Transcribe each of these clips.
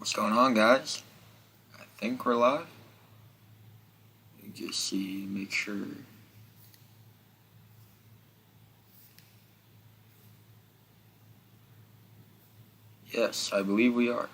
What's going on, guys? I think we're live. Let me just see, make sure. Yes, I believe we are.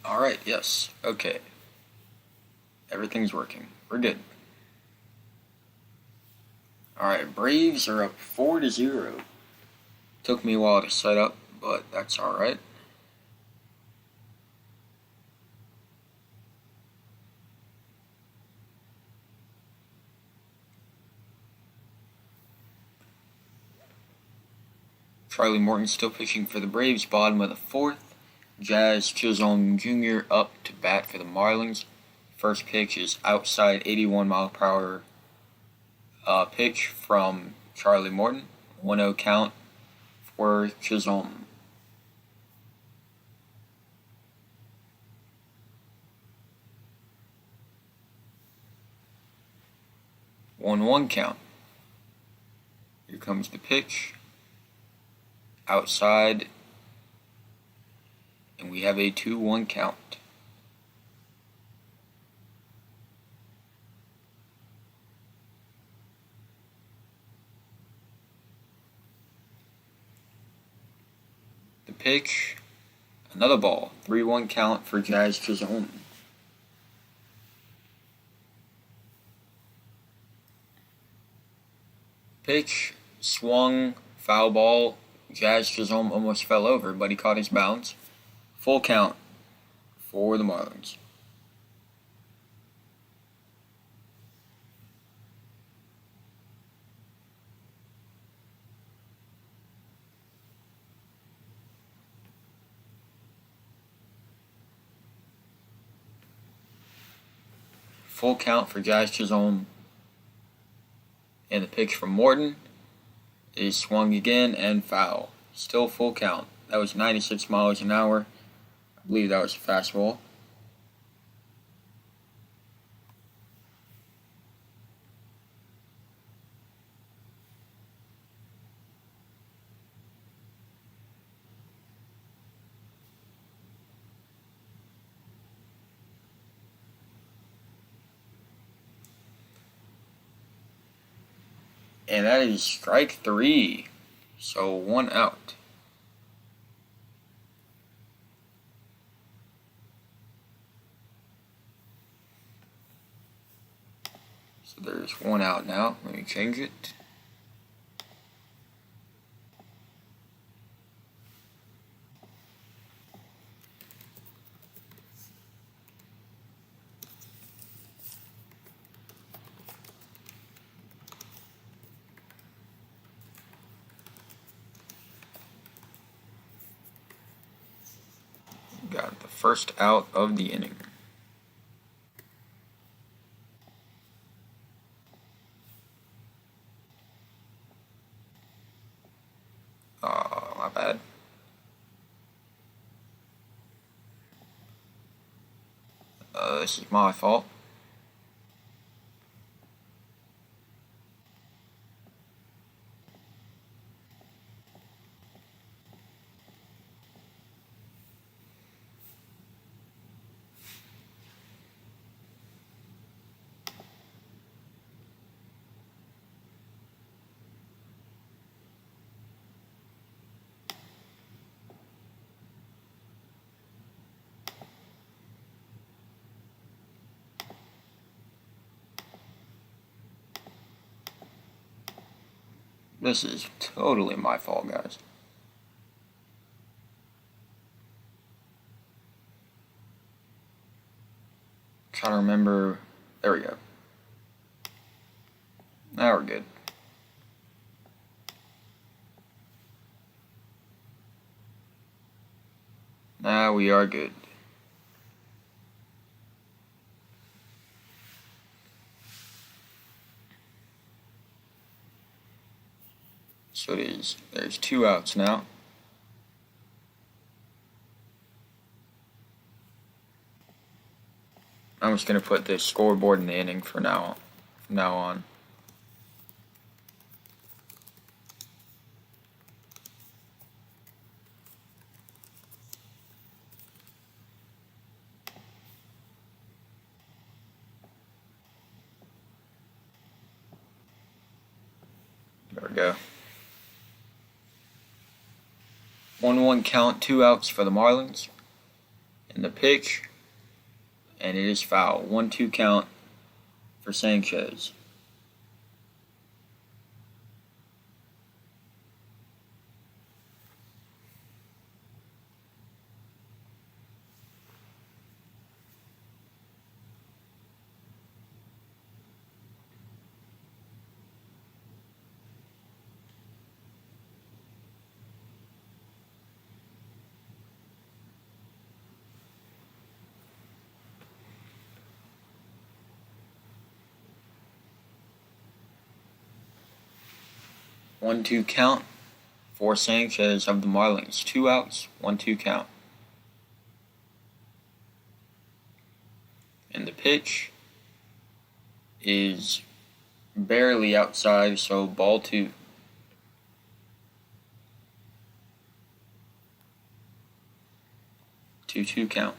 Alright, yes, okay. Everything's working. We're good. Alright, Braves are up 4-0. Took me a while to set up, but that's alright. Charlie Morton still pitching for the Braves, bottom of the fourth. Jazz Chisholm Jr. up to bat for the Marlins. First pitch is outside 81-mile-per-hour pitch from Charlie Morton. 1-0 count for Chisholm. One count. Here comes the pitch. Outside. And we have a 2-1 count. The pitch. Another ball. 3-1 count for Jazz Chisholm. Pitch. Swung. Foul ball. Jazz Chisholm almost fell over, but he caught his bounce. Full count for the Marlins. Full count for Jazz Chisholm. And the pitch from Morton is swung again and foul. Still full count. That was 96 miles an hour. I believe that was a fastball. And that is strike 3. So 1 out. So there's 1 out now. Let me change it. Got the first out of the inning. My bad. This is my fault. This is totally my fault, guys. Trying to remember. There we go. Now we're good. Now we are good. So there's 2 outs now. I'm just going to put the scoreboard in the inning from now on. There we go. 1-1 count, 2 outs for the Marlins. And the pitch, and it is foul. 1-2 count for Sanchez. One two count for Sanchez of the Marlins. 2 outs, 1-2 count. And the pitch is barely outside, so ball 2. Two count.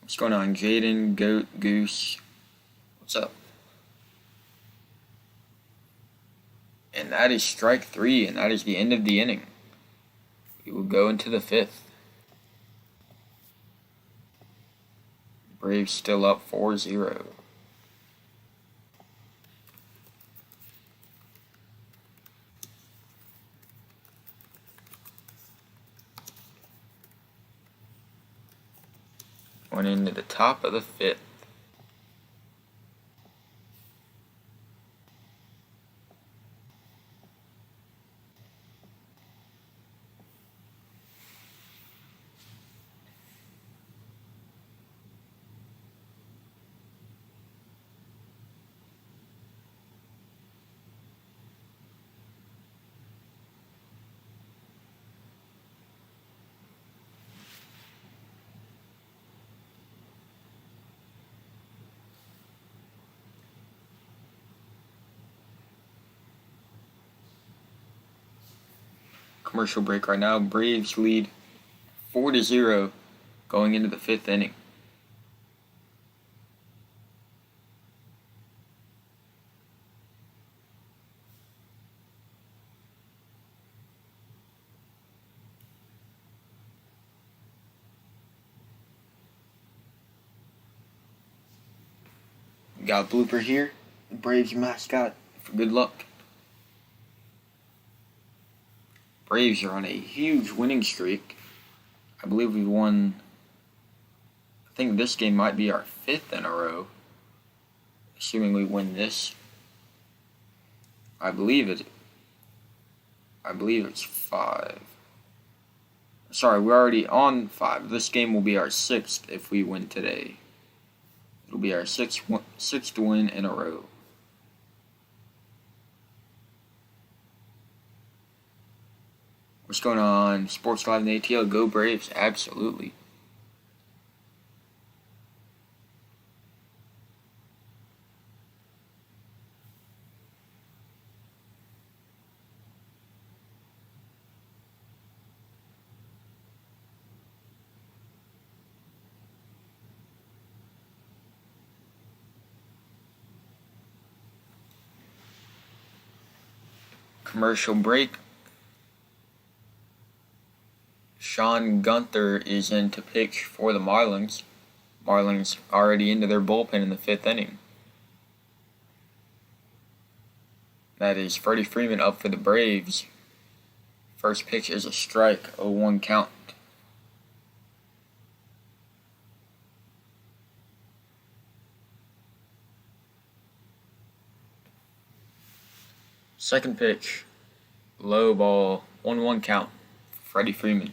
What's going on, Jaden, Goat, Goose? What's up? And that is strike 3, and that is the end of the inning. We will go into the 5th. Braves still up 4-0. Going into the top of the 5th. Commercial break right now. Braves lead 4-0 going into the 5th inning. Got a blooper here. The Braves mascot for good luck. Braves are on a huge winning streak. I believe we've won. I think this game might be our 5th in a row. Assuming we win this. I believe it's 5. Sorry, we're already on 5. This game will be our 6th if we win today. It'll be our 6th win in a row. What's going on? Sports Live and ATL. Go Braves. Absolutely. Commercial break. Sean Gunther is in to pitch for the Marlins. Marlins already into their bullpen in the 5th inning. That is Freddie Freeman up for the Braves. First pitch is a strike, 0-1 count. Second pitch, low ball, 1-1 count. Freddie Freeman.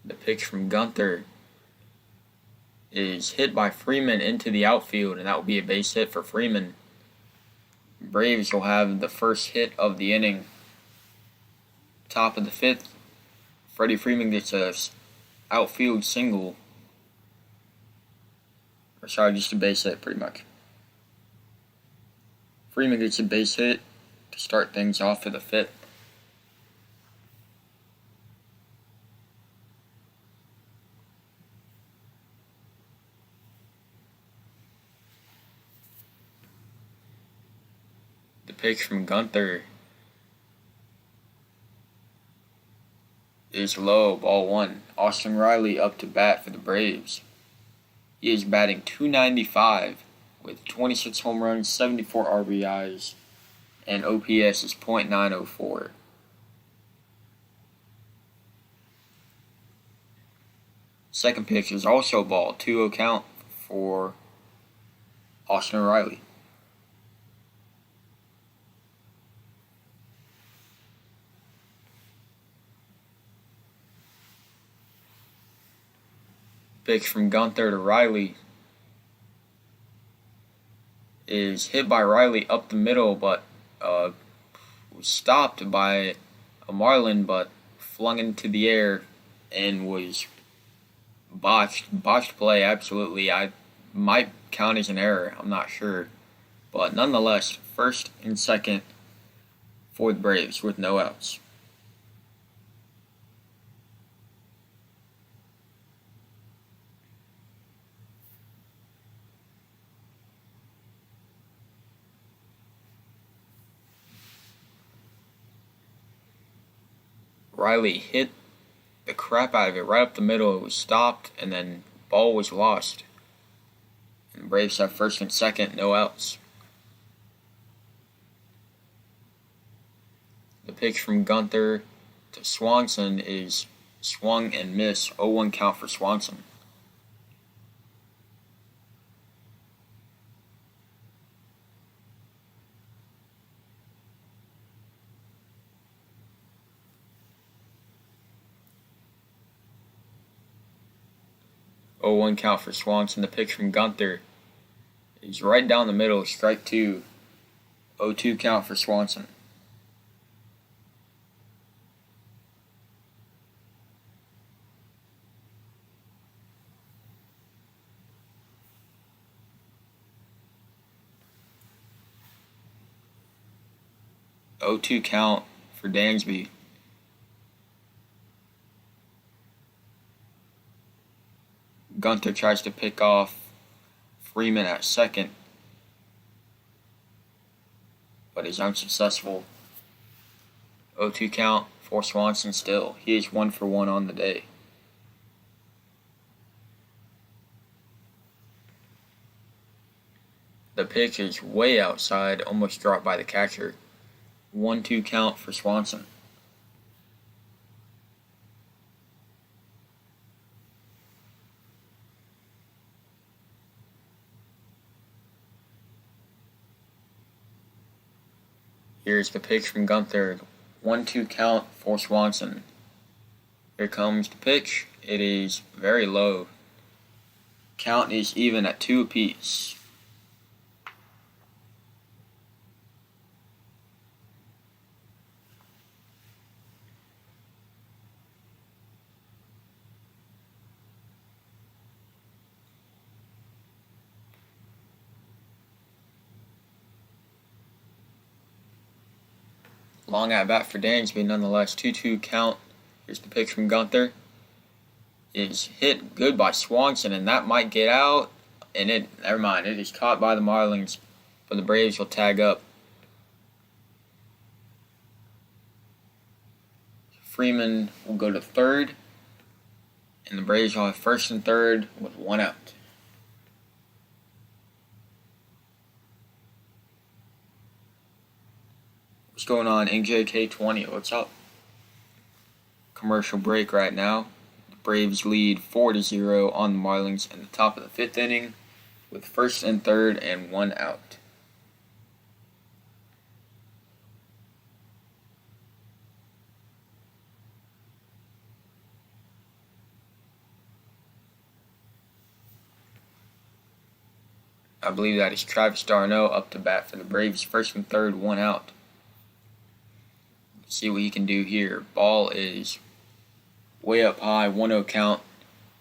The pitch from Gunther is hit by Freeman into the outfield, and that will be a base hit for Freeman. Braves will have the first hit of the inning. Top of the fifth, Freddie Freeman gets a outfield single. Or sorry, just a base hit pretty much. Freeman gets a base hit to start things off for the fifth. The pitch from Gunther is low, ball one. Austin Riley up to bat for the Braves. He is batting .295 with 26 home runs, 74 RBIs, and OPS is .904. Second pitch is also ball, 2-0 count for Austin Riley. Pitch from Gunther to Riley is hit by Riley up the middle, but was stopped by a Marlin, but flung into the air and was botched play. Absolutely, I might count as an error. I'm not sure, but nonetheless, first and second for the Braves with no outs. Riley hit the crap out of it right up the middle. It was stopped, and then ball was lost. And the Braves have first and second, no outs. The pitch from Gunther to Swanson is swung and missed. 0-1 count for Swanson. Oh, 1 count for Swanson. The pitch from Gunther is right down the middle, strike two. 0-2 count for Swanson. Oh, 2 count for Dansby. Gunther tries to pick off Freeman at second, but is unsuccessful. 0-2 count for Swanson still. He is 1 for 1 on the day. The pitch is way outside, almost dropped by the catcher. 1-2 count for Swanson. Here's the pitch from Gunther. 1-2 count for Swanson. Here comes the pitch. It is very low. Count is even at 2 apiece. Long at bat for Dansby, nonetheless. 2-2 count. Here's the pitch from Gunther. Is hit good by Swanson, and that might get out. And never mind, it is caught by the Marlins, but the Braves will tag up. Freeman will go to third, and the Braves will have first and third with 1 out. What's going on, NJK20? What's up? Commercial break right now. The Braves lead 4-0 on the Marlins in the top of the 5th inning with first and third and 1 out. I believe that is Travis d'Arnaud up to bat for the Braves. First and third, one out. Let's see what he can do here. Ball is way up high, 1-0 count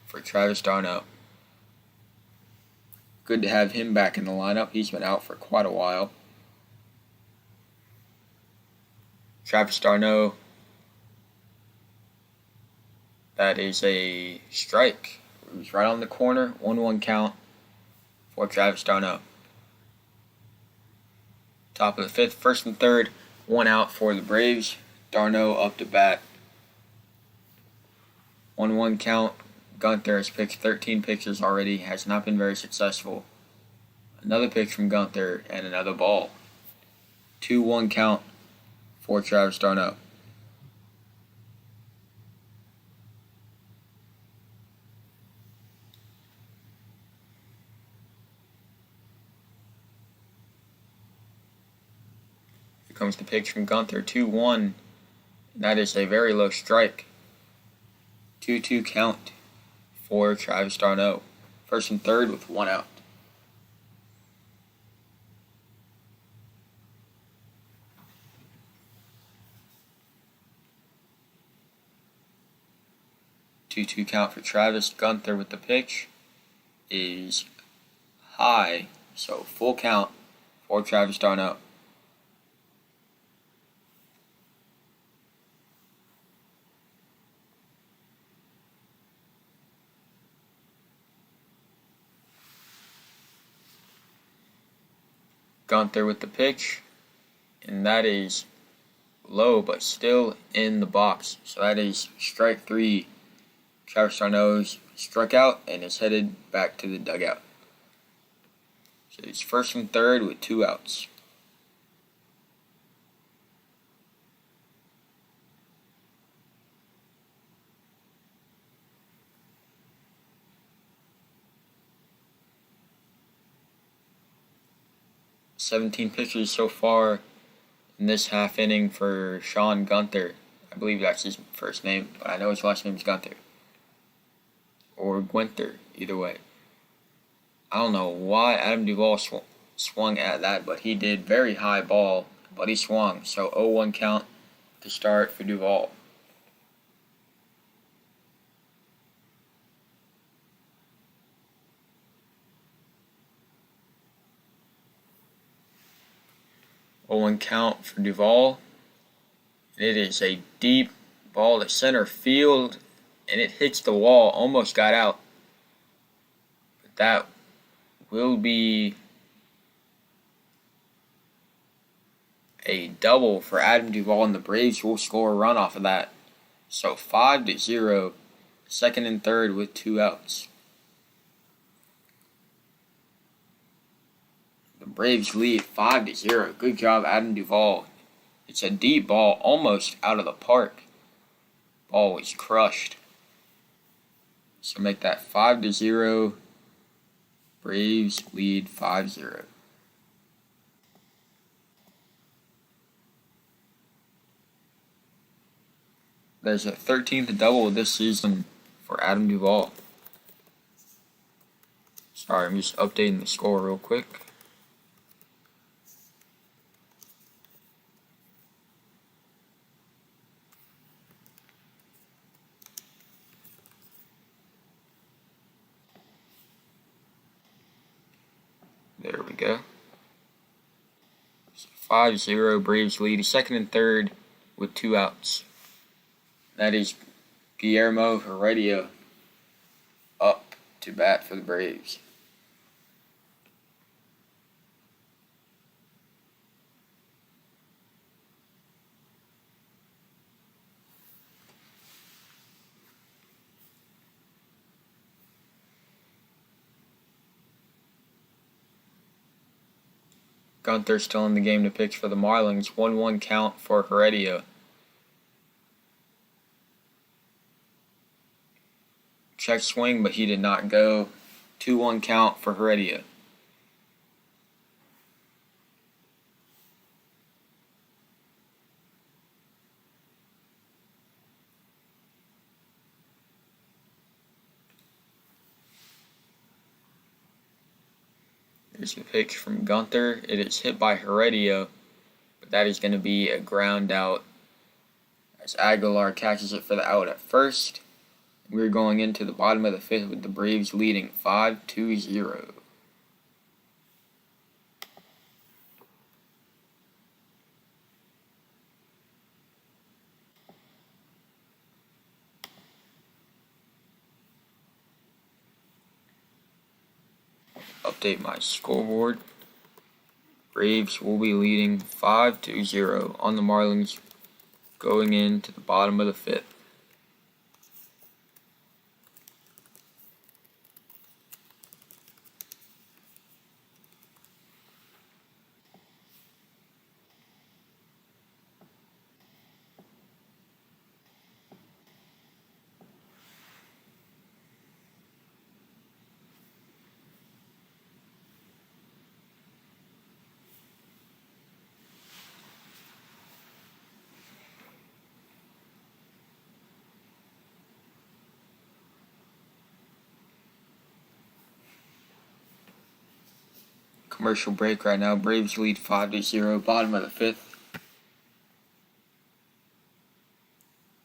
for Travis d'Arnaud. Good to have him back in the lineup. He's been out for quite a while. Travis d'Arnaud, that is a strike. It was right on the corner, 1-1 count for Travis d'Arnaud. Top of the fifth, first and third, one out for the Braves. d'Arnaud up to bat. 1-1 count. Gunther has pitched 13 pitches already, has not been very successful. Another pitch from Gunther and another ball. 2-1 count for Travis d'Arnaud. Here comes the pitch from Gunther, 2-1. That is a very low strike. 2-2 count for Travis d'Arnaud. First and third with one out. Two count for Travis. Gunther with the pitch is high, so full count for Travis d'Arnaud. Gunther with the pitch, and that is low but still in the box. So that is strike three. Travis d'Arnaud struck out and is headed back to the dugout. So it's first and third with two outs. Seventeen pitches so far in this half inning for Sean Gunther. I believe that's his first name, but I know his last name is Gunther. Or Gwenther, either way. I don't know why Adam Duvall swung at that, but he did. Very high ball, but he swung. So 0-1 count to start for Duvall. One count for Duvall. It is a deep ball to center field, and it hits the wall. Almost got out. But that will be a double for Adam Duvall, and the Braves will score a run off of that. So 5-0, second and third with two outs. The Braves lead 5-0. Good job, Adam Duvall. It's a deep ball, almost out of the park. Ball was crushed. So make that 5-0. Braves lead 5-0. There's a 13th double this season for Adam Duvall. Sorry, I'm just updating the score real quick. There we go. So 5-0, Braves lead. Second and third with two outs. That is Guillermo Heredia up to bat for the Braves. Gunther still in the game to pitch for the Marlins. 1-1 count for Heredia. Check swing, but he did not go. 2-1 count for Heredia. Here's the pitch from Gunther. It is hit by Heredia, but that is going to be a ground out as Aguilar catches it for the out at first. We're going into the bottom of the fifth with the Braves leading 5-0. Update my scoreboard. Braves will be leading 5-0 on the Marlins going into the bottom of the fifth. Commercial break right now. Braves lead 5-0, bottom of the fifth.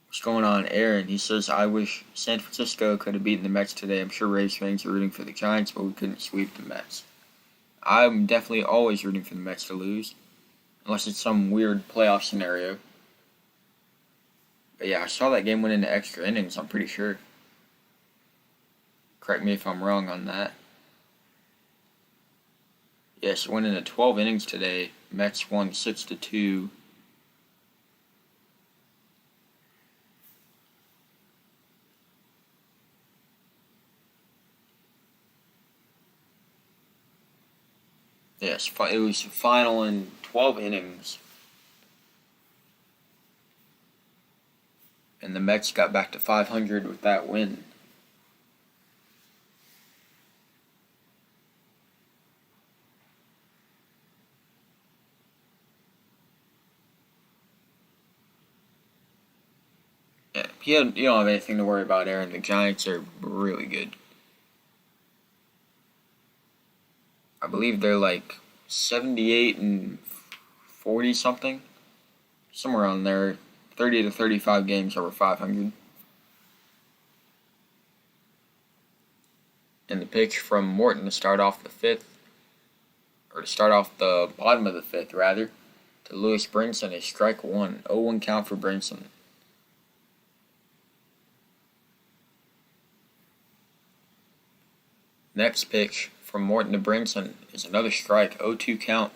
What's going on, Aaron? He says, I wish San Francisco could have beaten the Mets today. I'm sure Braves fans are rooting for the Giants, but we couldn't sweep the Mets. I'm definitely always rooting for the Mets to lose, unless it's some weird playoff scenario. But yeah, I saw that game went into extra innings, I'm pretty sure. Correct me if I'm wrong on that. Yes, it went into 12 innings today. Mets won 6-2. Yes, it was final in 12 innings. And the Mets got back to 500 with that win. Yeah, you don't have anything to worry about, Aaron. The Giants are really good. I believe they're like 78 and 40 something. Somewhere around there. 30 to 35 games over 500. And the pitch from Morton to start off the fifth, or to start off the bottom of the fifth, rather, to Lewis Brinson, a strike one. 0-1 count for Brinson. Next pitch from Morton to Brinson is another strike, 0-2 count.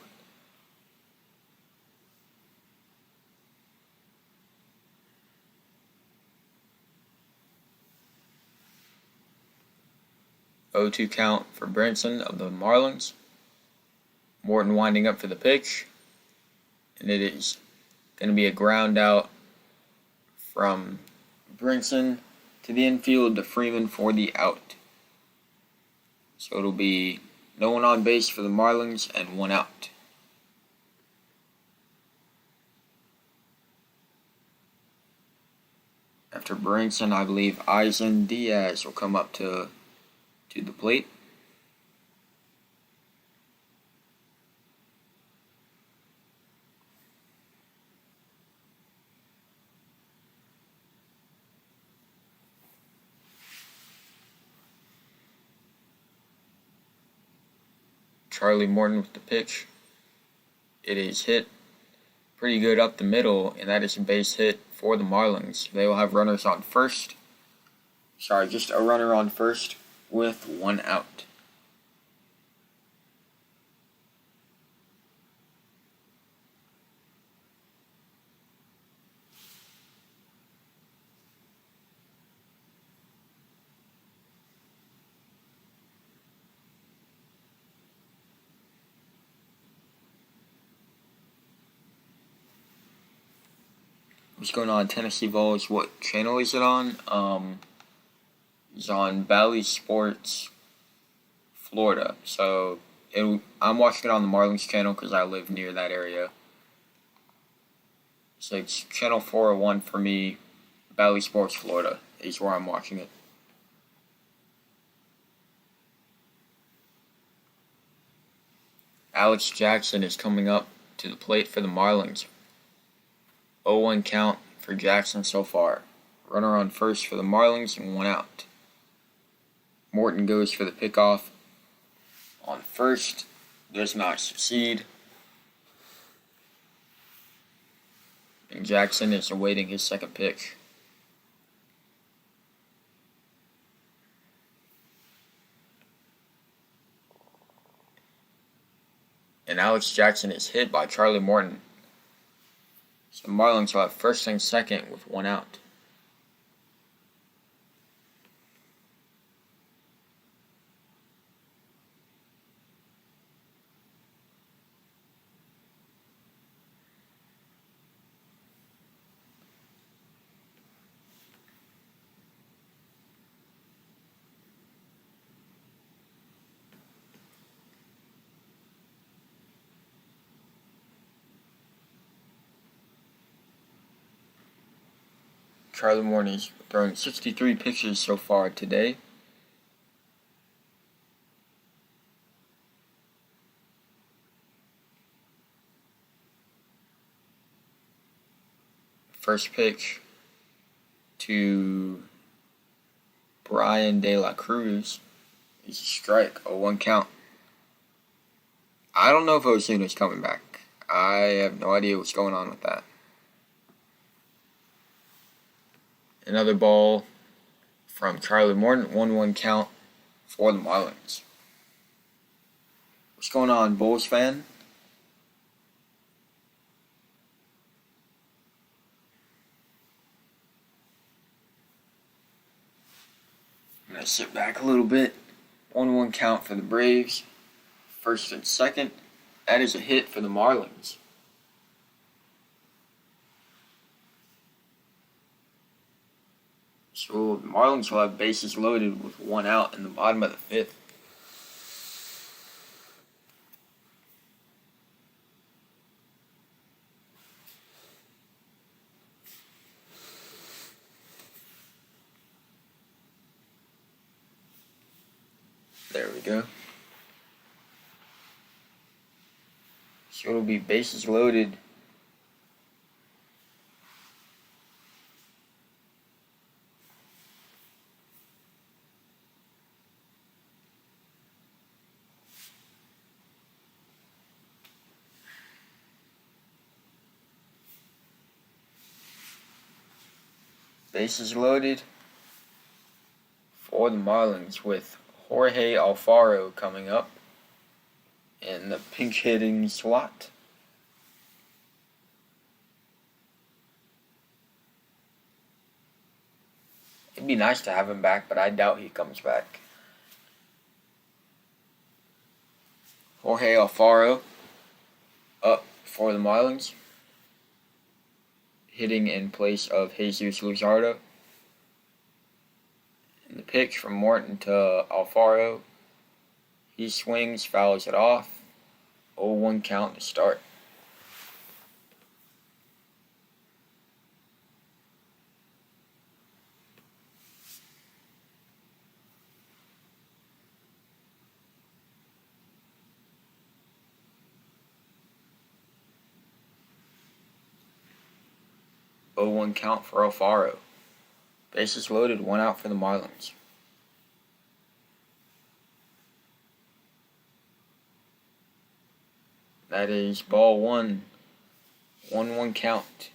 (0-2 count for Brinson of the Marlins. Morton winding up for the pitch, and it is going to be a ground out from Brinson to the infield to Freeman for the out. So it'll be no one on base for the Marlins and one out. After Brinson, I believe Eisen Diaz will come up to the plate. Charlie Morton with the pitch. It is hit pretty good up the middle, and that is a base hit for the Marlins. They will have runners on first. Just a runner on first with one out. What's going on, Tennessee Vols? What channel is it on? It's on Bally Sports, Florida. So I'm watching it on the Marlins channel because I live near that area. So it's channel 401 for me. Bally Sports, Florida is where I'm watching it. Alex Jackson is coming up to the plate for the Marlins. 0-1 count for Jackson so far. Runner on first for the Marlins and 1 out. Morton goes for the pickoff on first. Does not succeed. And Jackson is awaiting his second pitch. And Alex Jackson is hit by Charlie Morton. So the Marlins will have first and second with 1 out. Charlie Morton is throwing 63 pitches so far today. First pitch to Brian De La Cruz is a strike, 0-1 count. I don't know if Ozuna's coming back. I have no idea what's going on with that. Another ball from Charlie Morton, 1-1 count for the Marlins. What's going on, Bulls fan? I'm going to sit back a little bit. 1-1 count for the Braves. First and second. That is a hit for the Marlins. So the Marlins will have bases loaded with 1 out in the bottom of the 5th. There we go. So it'll be bases loaded. Bases loaded for the Marlins with Jorge Alfaro coming up in the pinch hitting slot. It'd be nice to have him back, but I doubt he comes back. Jorge Alfaro up for the Marlins, hitting in place of Jesus Luzardo. And the pitch from Morton to Alfaro. He swings, fouls it off. 0-1 count to start. Oh, 0-1 count for Alfaro. Bases loaded, 1 out for the Marlins. That is ball 1. 1-1 count.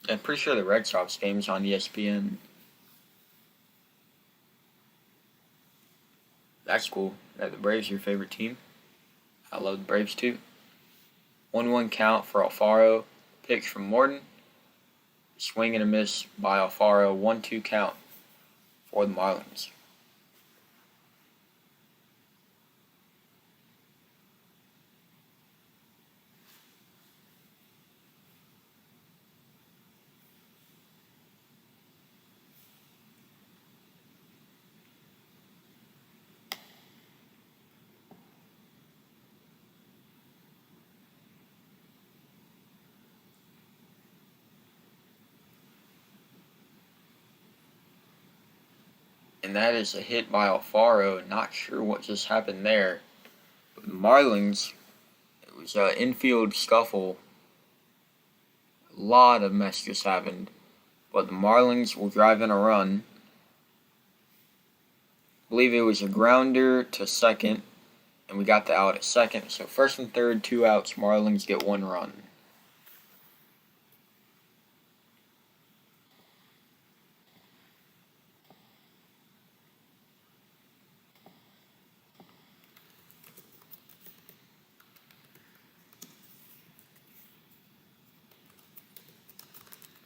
I'm pretty sure the Red Sox game's on ESPN. That's cool. That the Braves your favorite team. I love the Braves too. 1-1 count for Alfaro. Pitch from Morton. Swing and a miss by Alfaro. 1-2 count for the Marlins. And that is a hit by Alfaro. Not sure what just happened there. But the Marlins, it was an infield scuffle. A lot of mess just happened. But the Marlins will drive in a run. I believe it was a grounder to second. And we got the out at second. So first and third, 2 outs. Marlins get 1 run.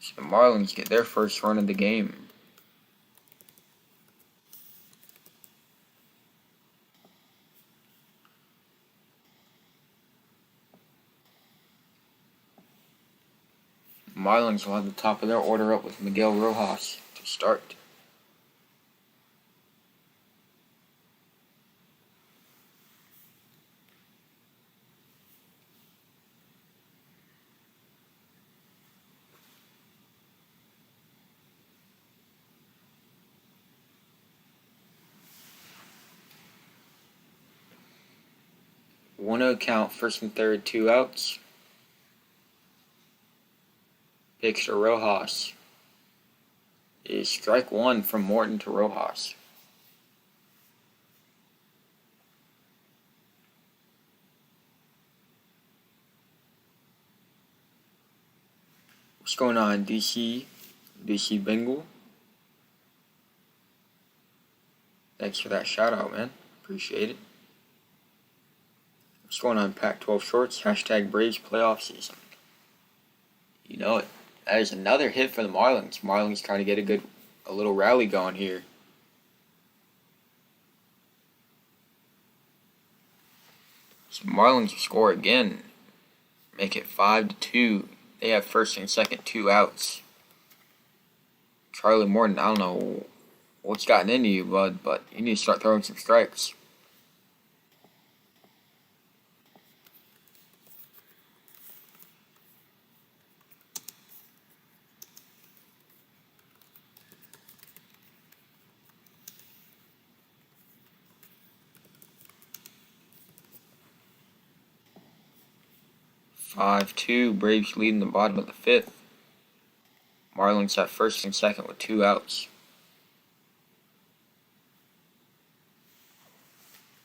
So the Marlins get their first run of the game. Marlins will have the top of their order up with Miguel Rojas to start. One-zero count, first and third, 2 outs. Pitch to Rojas is strike 1 from Morton to Rojas. What's going on, DC Bengal? Thanks for that shout out, man. Appreciate it. What's going on, Pac-12 Shorts? Hashtag Braves playoff season. You know it. That is another hit for the Marlins. Marlins trying to get a little rally going here. So Marlins score again. Make it 5-2. They have first and second, 2 outs. Charlie Morton, I don't know what's gotten into you, bud, but you need to start throwing some strikes. Five-two, Braves lead in the bottom of the 5th. Marlins have first and second with 2 outs.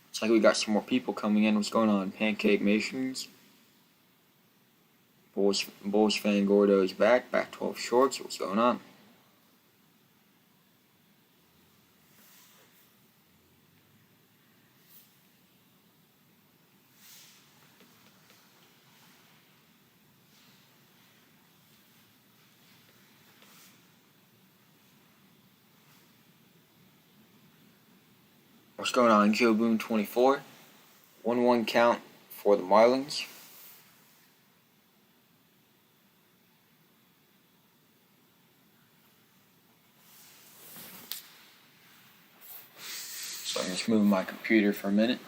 Looks like we got some more people coming in. What's going on, Pancake Nations? Bulls fan Gordo is back. Back 12 Shorts. What's going on? What's going on, Joe Boone 24? 1-1 count for the Marlins. So I'm just moving my computer for a minute.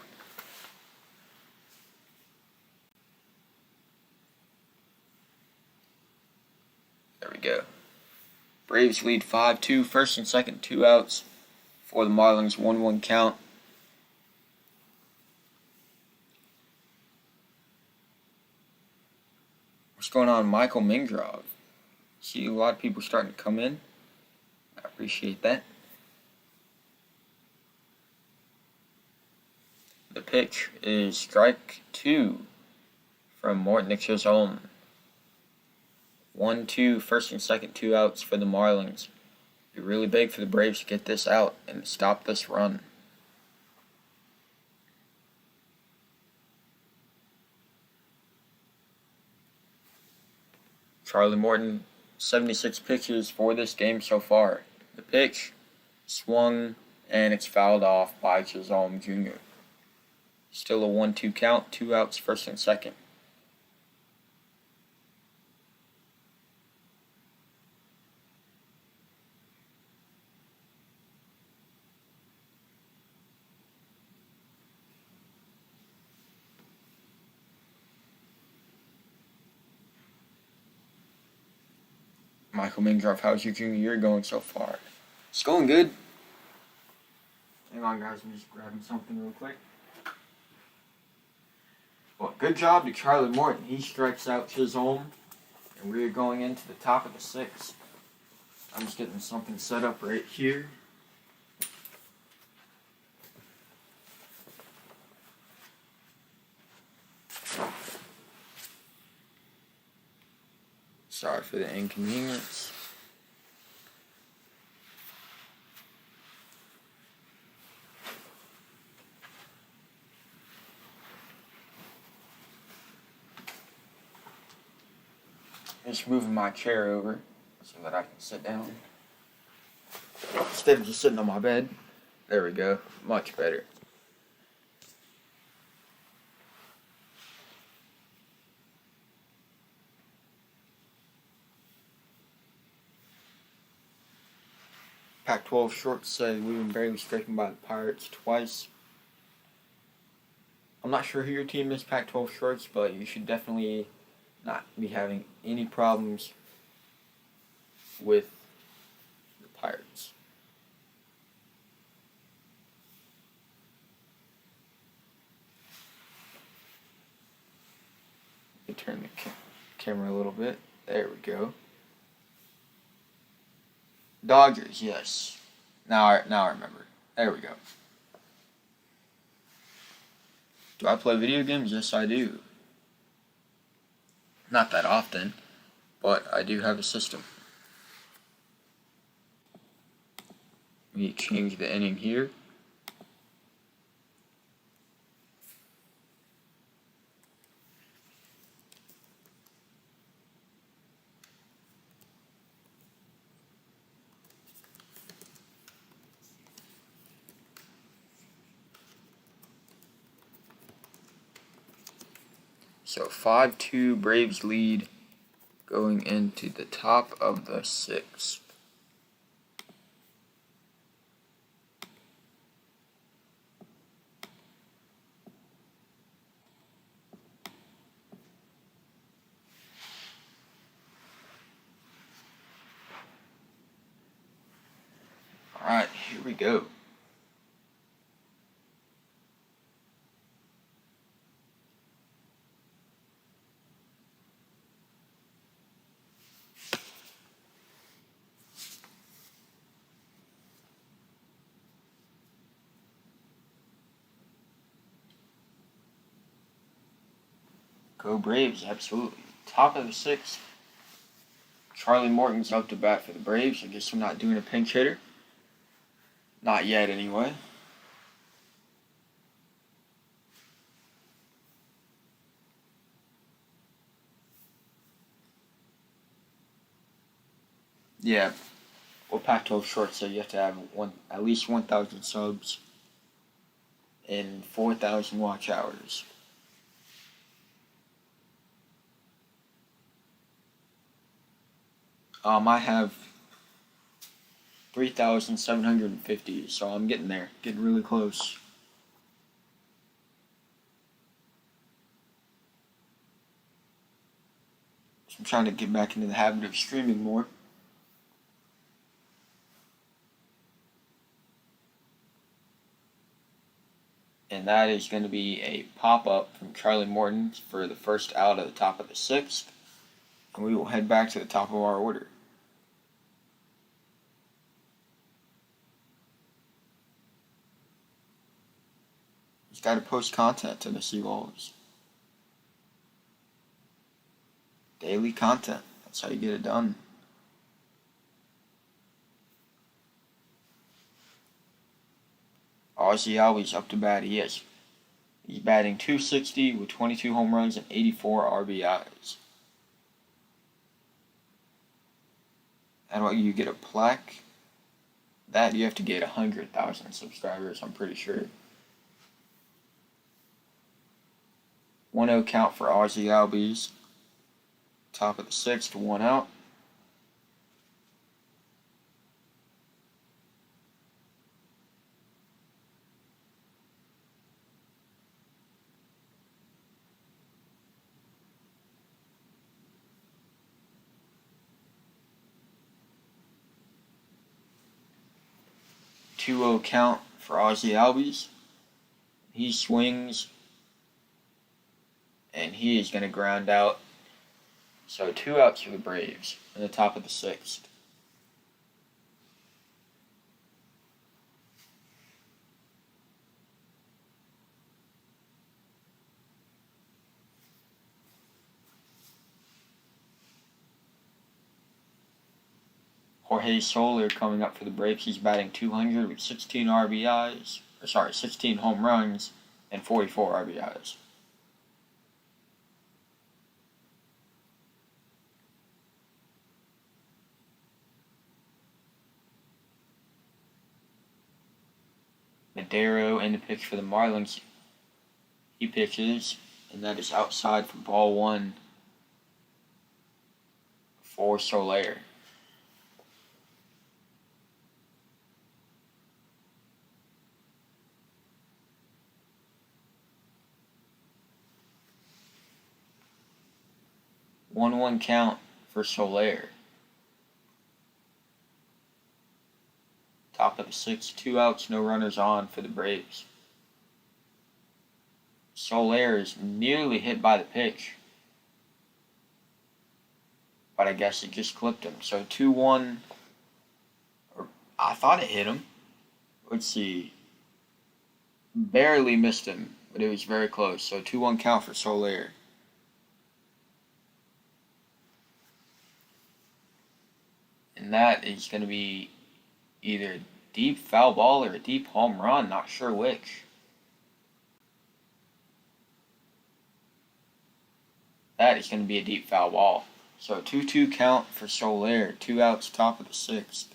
There we go. Braves lead 5-2, first and second, 2 outs for the Marlins, 1-1 count. What's going on, Michael Mingrove? See a lot of people starting to come in. I appreciate that. The pitch is strike 2 from Morton to Chisholm. 1-2, first and second, 2 outs for the Marlins. It'd be really big for the Braves to get this out and stop this run. Charlie Morton, 76 pitches for this game so far. The pitch swung and it's fouled off by Chisholm Jr. Still a 1-2 count, 2 outs, first and second. Michael Mingrove, how's your junior year going so far? It's going good. on, guys. I'm just grabbing something real quick. Well, good job to Charlie Morton. He strikes out Chisholm, and we're going into the top of the sixth. I'm just getting something set up right here. Sorry for the inconvenience. Just moving my chair over so that I can sit down instead of just sitting on my bed. There we go. Much better. Pac-12 shorts say we've been barely stricken by the Pirates twice. I'm not sure who your team is, Pac-12 shorts, but you should definitely not be having any problems with the Pirates. Let me turn the camera a little bit. There we go. Dodgers, yes. Now I remember. There we go. Do I play video games? Yes, I do. Not that often, but I do have a system. We change the inning here. So 5-2 Braves lead going into the top of the sixth. Alright, here we go. Go Braves, absolutely. Top of the sixth. Charlie Morton's up to bat for the Braves. I guess I'm not doing a pinch hitter. Not yet, anyway. Yeah. Well, Pac-12 shorts say you have to have at least 1,000 subs and 4,000 watch hours. I have 3,750, so I'm getting there, getting really close. So I'm trying to get back into the habit of streaming more. And that is going to be a pop-up from Charlie Morton for the first out of the top of the sixth. And we will head back to the top of our order. He's got to post content to the Seagulls. Daily content. That's how you get it done. Ozzie Albies up to bat. He's batting .260 with 22 home runs and 84 RBIs. And what, you get a plaque? That you have to get 100,000 subscribers, I'm pretty sure. 1-0 count for Ozzie Albies. Top of the sixth, 1 out. Two-0 count for Ozzie Albies. He swings, and he is going to ground out. So 2 outs for the Braves in the top of the 6th. Jorge Soler coming up for the Braves. He's batting .200 with 16 RBIs. 16 home runs and 44 RBIs. Madero in the pitch for the Marlins. He pitches, and that is outside for ball 1 for Soler. One count for Soler. Top of the 6th, 2 outs, no runners on for the Braves. Soler is nearly hit by the pitch, but I guess it just clipped him. So 2-1, or I thought it hit him. Let's see. Barely missed him, but it was very close. So 2-1 count for Soler. And that is going to be either a deep foul ball or a deep home run. Not sure which. That is going to be a deep foul ball. So 2-2 count for Soler. 2 outs, top of the 6th.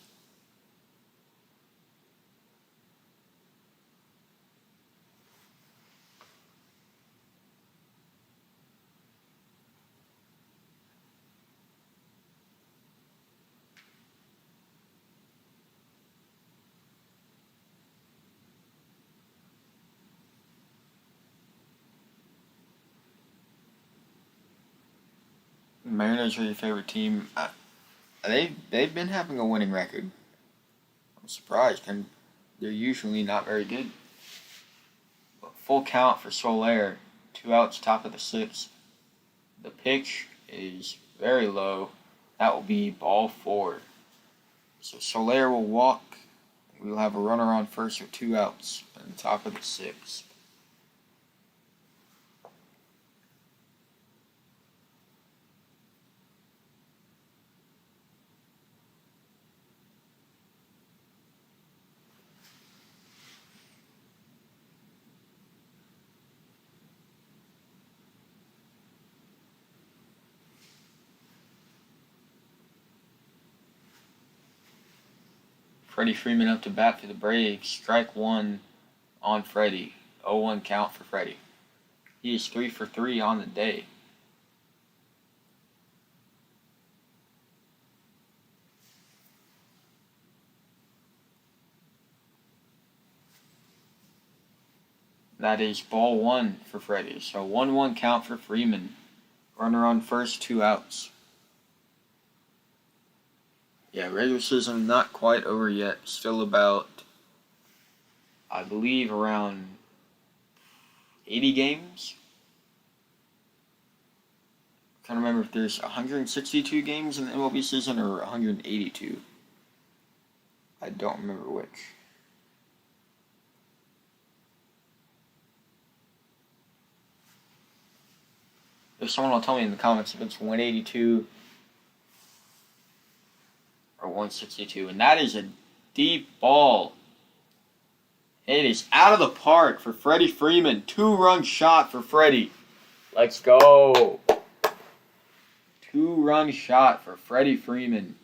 Mariners are your favorite team. They've been having a winning record. I'm surprised. They're usually not very good. But full count for Soler. 2 outs, top of the 6th. The pitch is very low. That will be ball 4. So Soler will walk. We'll have a runner on first with 2 outs in the top of the 6th. Freddie Freeman up to bat for the Braves. Strike 1 on Freddie. 0-1 count for Freddie. He is 3 for 3 on the day. That is ball 1 for Freddie. So 1-1 count for Freeman. Runner on first, 2 outs. Yeah, regular season not quite over yet. Still about, I believe, around 80 games. I can't remember if there's 162 games in the MLB season or 182. I don't remember which. If someone will tell me in the comments if it's 182 or 162. And that is a deep ball. It is out of the park for Freddie Freeman. 2-run shot for Freddie. Let's go. 2-run shot for Freddie Freeman.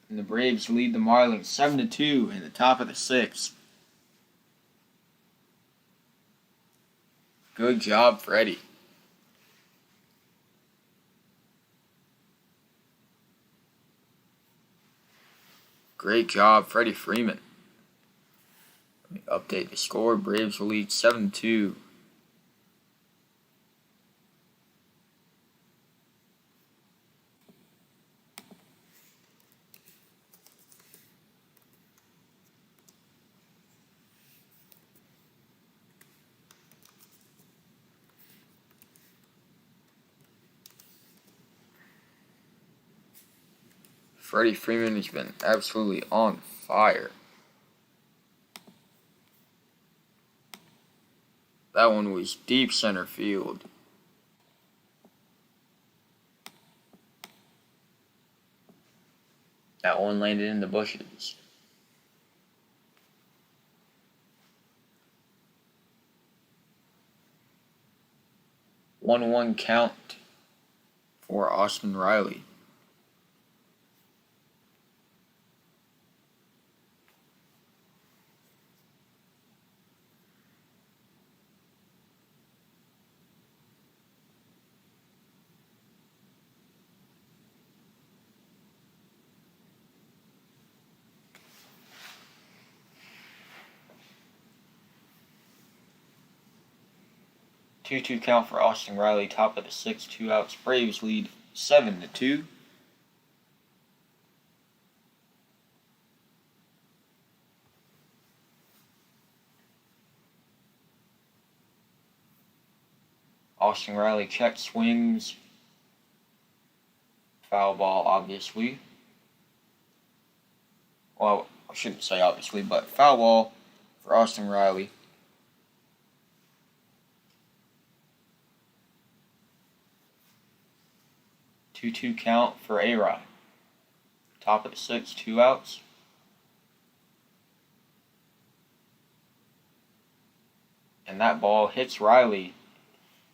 And the Braves lead the Marlins 7-2 in the top of the 6th. Good job, Freddie. Great job, Freddie Freeman. Let me update the score. Braves will lead 7-2. Freddie Freeman has been absolutely on fire. That one was deep center field. That one landed in the bushes. One count for Austin Riley. Two count for Austin Riley, top of the sixth, 2 outs. Braves lead 7-2. Austin Riley check swings. Foul ball, obviously. Well, I shouldn't say obviously, but foul ball for Austin Riley. Two count for A-Rod. Top of the sixth, 2 outs. And that ball hits Riley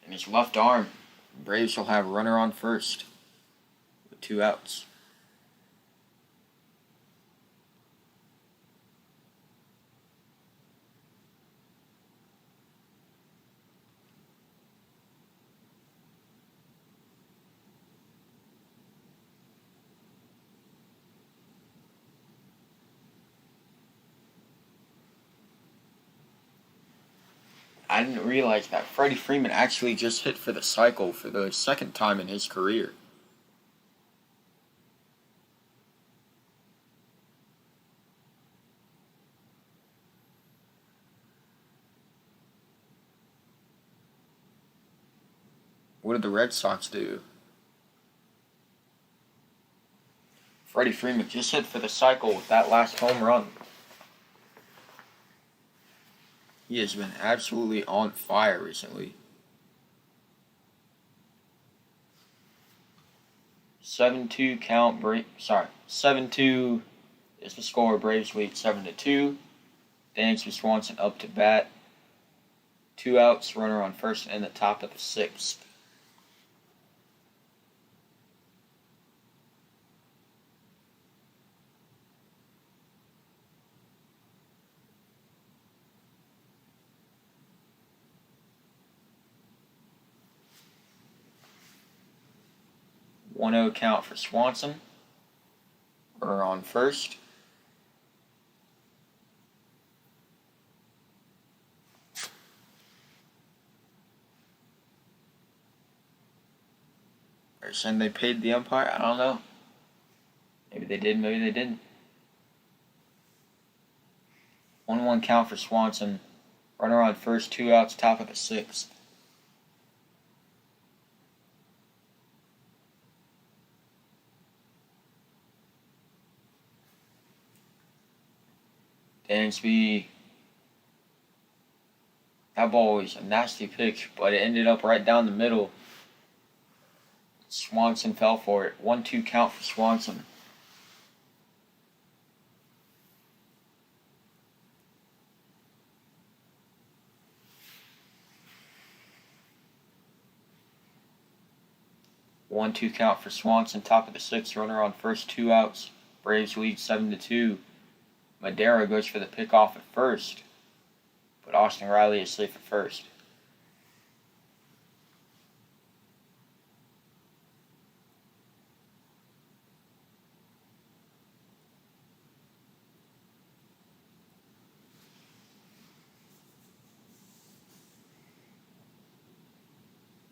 in his left arm. Braves will have a runner on first with 2 outs. I didn't realize that Freddie Freeman actually just hit for the cycle for the second time in his career. What did the Red Sox do? Freddie Freeman just hit for the cycle with that last home run. He has been absolutely on fire recently. 7-2 count. 7-2 is the score. Braves lead 7-2. Dansby Swanson up to bat. 2 outs. Runner on first and the top of the sixth. One-0 count for Swanson. Runner on first. They're saying they paid the umpire. I don't know. Maybe they did, maybe they didn't. 1-1 count for Swanson. Runner on first, 2 outs, top of the sixth. Dansby. That ball was a nasty pitch, but it ended up right down the middle. Swanson fell for it. 1-2 count for Swanson. One-two count for Swanson, top of the sixth, runner on first, 2 outs. Braves lead 7-2. Madera goes for the pickoff at first, but Austin Riley is safe at first.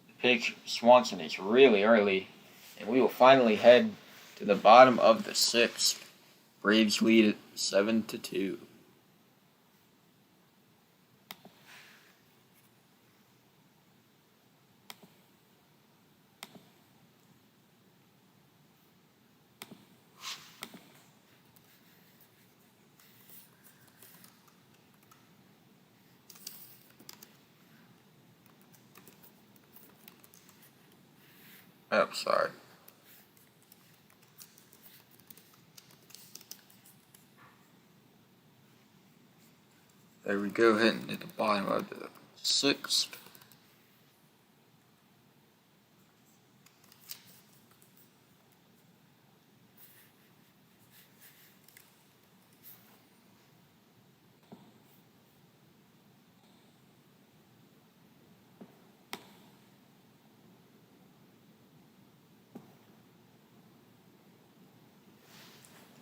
The pitch, Swanson, is really early, and we will finally head to the bottom of the sixth. Braves lead at 7-2. Oh, sorry. There we go, hitting at the bottom of the sixth.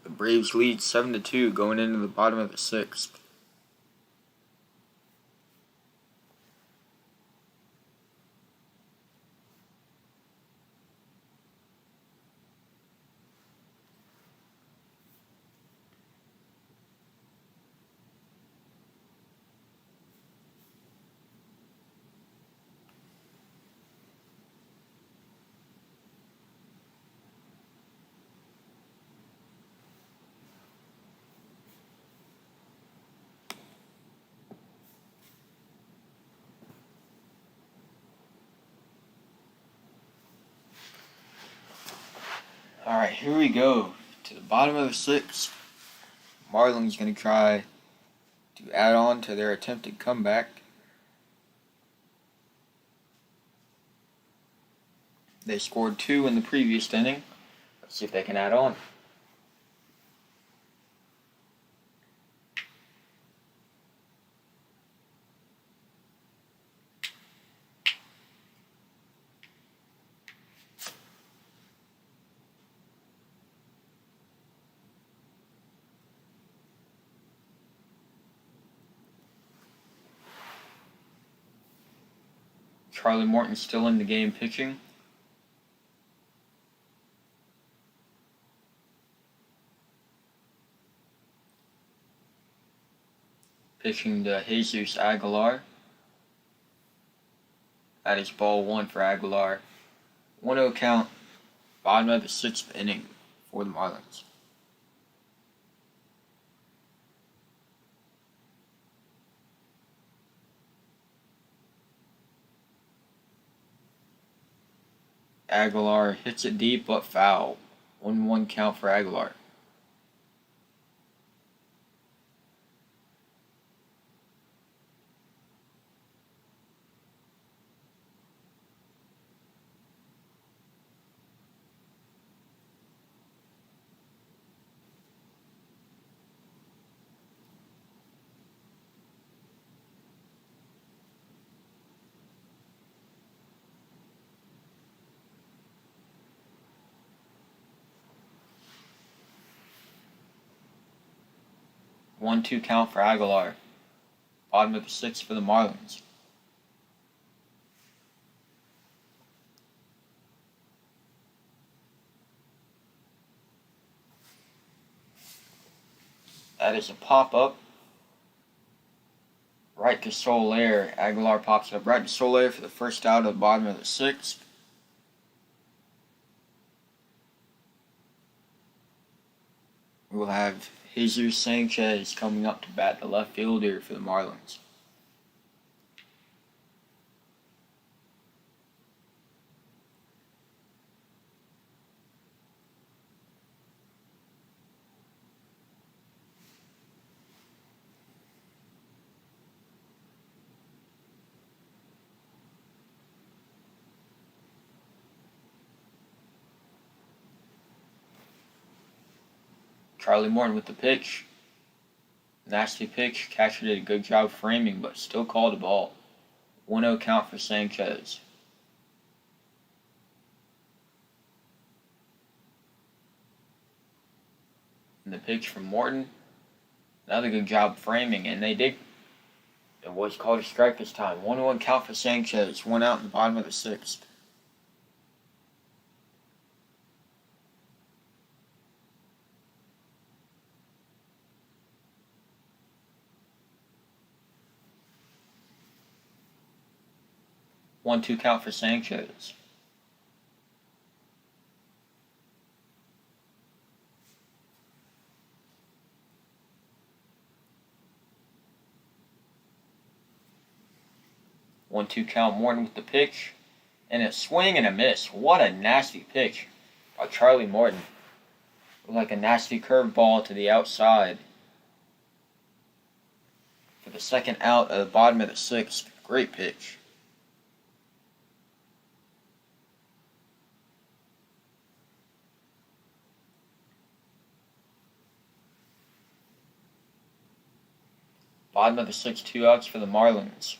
The Braves lead 7-2 going into the bottom of the sixth. Alright, here we go. To the bottom of the sixth. Marlins going to try to add on to their attempted comeback. They scored 2 in the previous inning. Let's see if they can add on. Charlie Morton still in the game pitching. Pitching to Jesus Aguilar. That is ball 1 for Aguilar. 1-0 count. Bottom of the sixth inning for the Marlins. Aguilar hits it deep but foul. 1-1 count for Aguilar. One-two count for Aguilar. Bottom of the sixth for the Marlins. That is a pop-up. Right to Soler. Aguilar pops up right to Soler for the first out of the bottom of the sixth. We'll have Jesus Sanchez coming up to bat, the left fielder for the Marlins. Charlie Morton with the pitch. Nasty pitch. Catcher did a good job framing, but still called a ball. 1-0 count for Sanchez. And the pitch from Morton. Another good job framing, and they did. It was called a strike this time. 1-1 count for Sanchez. 1 out in the bottom of the sixth. One-two count for Sanchez. One-two count Morton with the pitch. And a swing and a miss. What a nasty pitch by Charlie Morton. Like a nasty curveball to the outside. For the second out of the bottom of the sixth. Great pitch. Bottom of the sixth, 2 outs for the Marlins.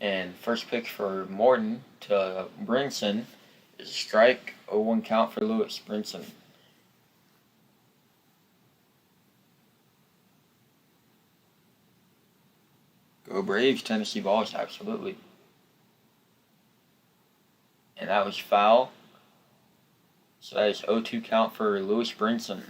And first pitch for Morton to Brinson is a strike. 0-1 count for Lewis Brinson. Go Braves, Tennessee balls, absolutely. And that was foul. So that is 0-2 count for Lewis Brinson.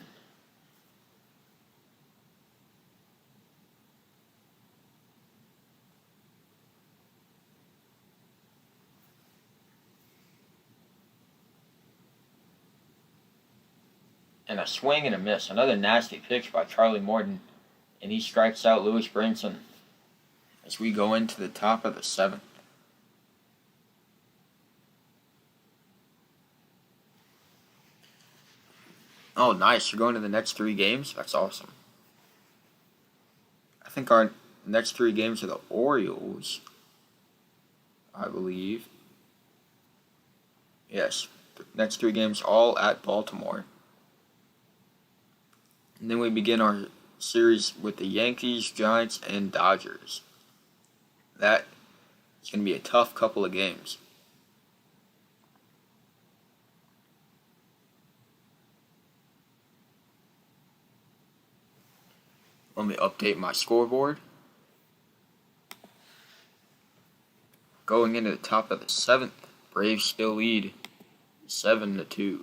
And a swing and a miss. Another nasty pitch by Charlie Morton. And he strikes out Lewis Brinson as we go into the top of the seventh. Oh, nice. You're going to the next 3 games? That's awesome. I think our next 3 games are the Orioles, I believe. Yes, the next 3 games all at Baltimore. And then we begin our series with the Yankees, Giants, and Dodgers. That is going to be a tough couple of games. Let me update my scoreboard. Going into the top of the seventh, Braves still lead 7-2.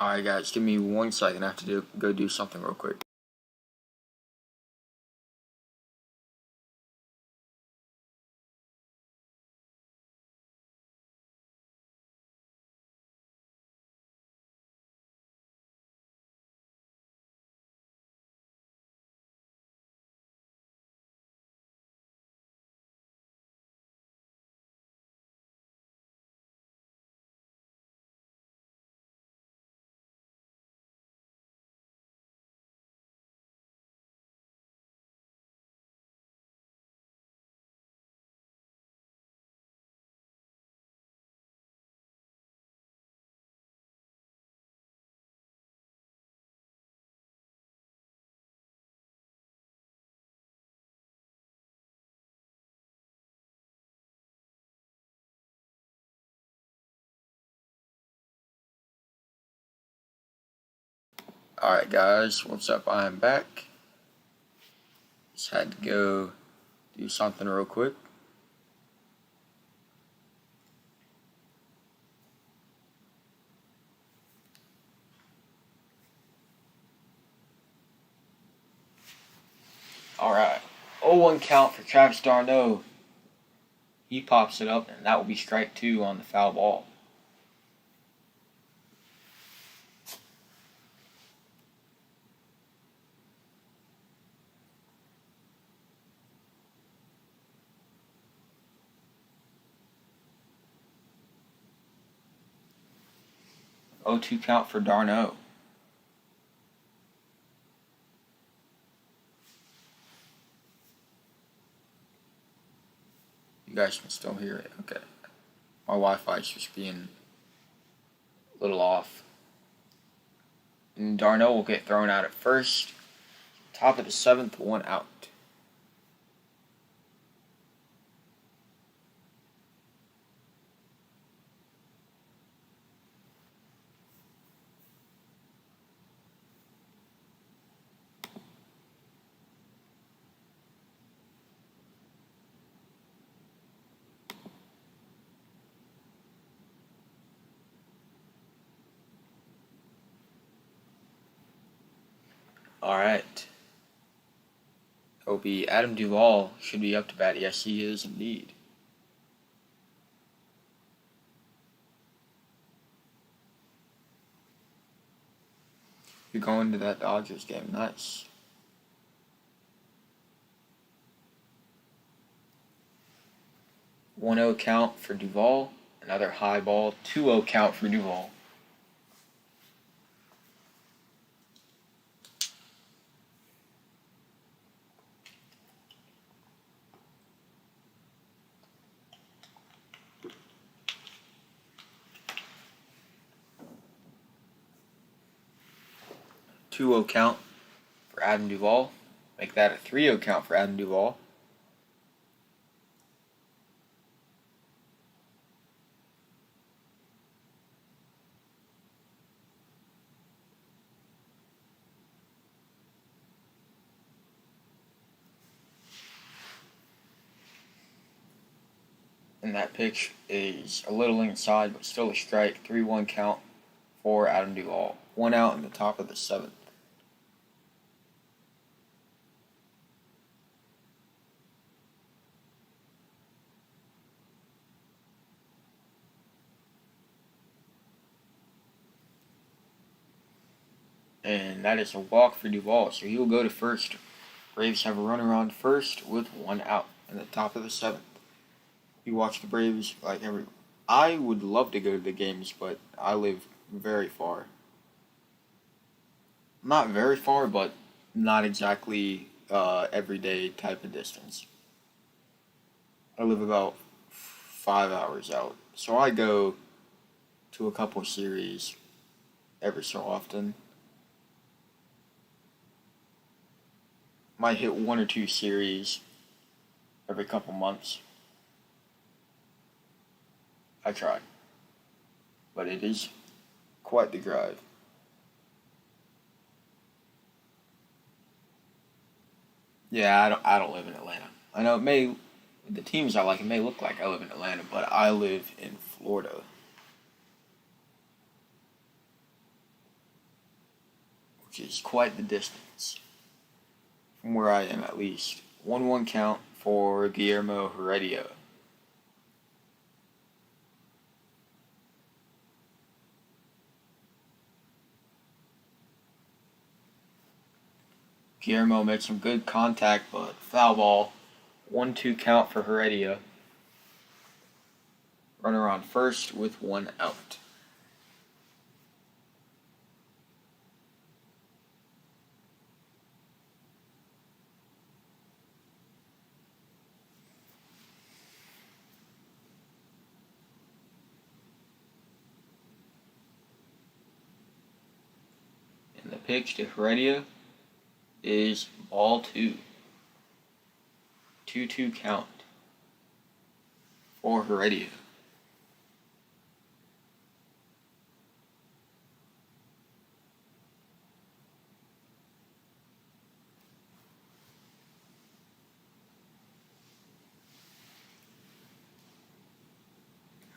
Alright guys, give me 1 second. I have to go do something real quick. Alright guys, what's up? I am back. Just had to go do something real quick. Alright, 0-1 count for Travis d'Arnaud. He pops it up, and that will be strike 2 on the foul ball. Oh, 2 count for d'Arnaud. You guys can still hear it. Okay. My Wi-Fi is just being a little off. And d'Arnaud will get thrown out at first. Top of the seventh, 1 out. Alright. It'll be Adam Duvall should be up to bat. Yes, he is indeed. You're going to that Dodgers game. Nice. 1-0 count for Duvall. Another high ball. 2-0 count for Duvall. Two-0 count for Adam Duvall. Make that a 3-0 count for Adam Duvall. And that pitch is a little inside, but still a strike. 3-1 count for Adam Duvall. 1 out in the top of the 7th. And that is a walk for Duvall, so he will go to first. Braves have a runner on first with 1 out in the top of the 7th. You watch the Braves I would love to go to the games, but I live very far. Not very far, but not exactly everyday type of distance. I live about 5 hours out, so I go to a couple series every so often. Might hit 1 or 2 series every couple months. I try, but it is quite the drive. Yeah, I don't live in Atlanta. I know the teams I like, it may look like I live in Atlanta, but I live in Florida. Which is quite the distance. From where I am, at least. 1-1 count for Guillermo Heredia. Guillermo made some good contact, but foul ball. 1-2 count for Heredia. Runner on first with 1 out. And the pitch to Heredia is ball 2. 2-2 count for Heredia.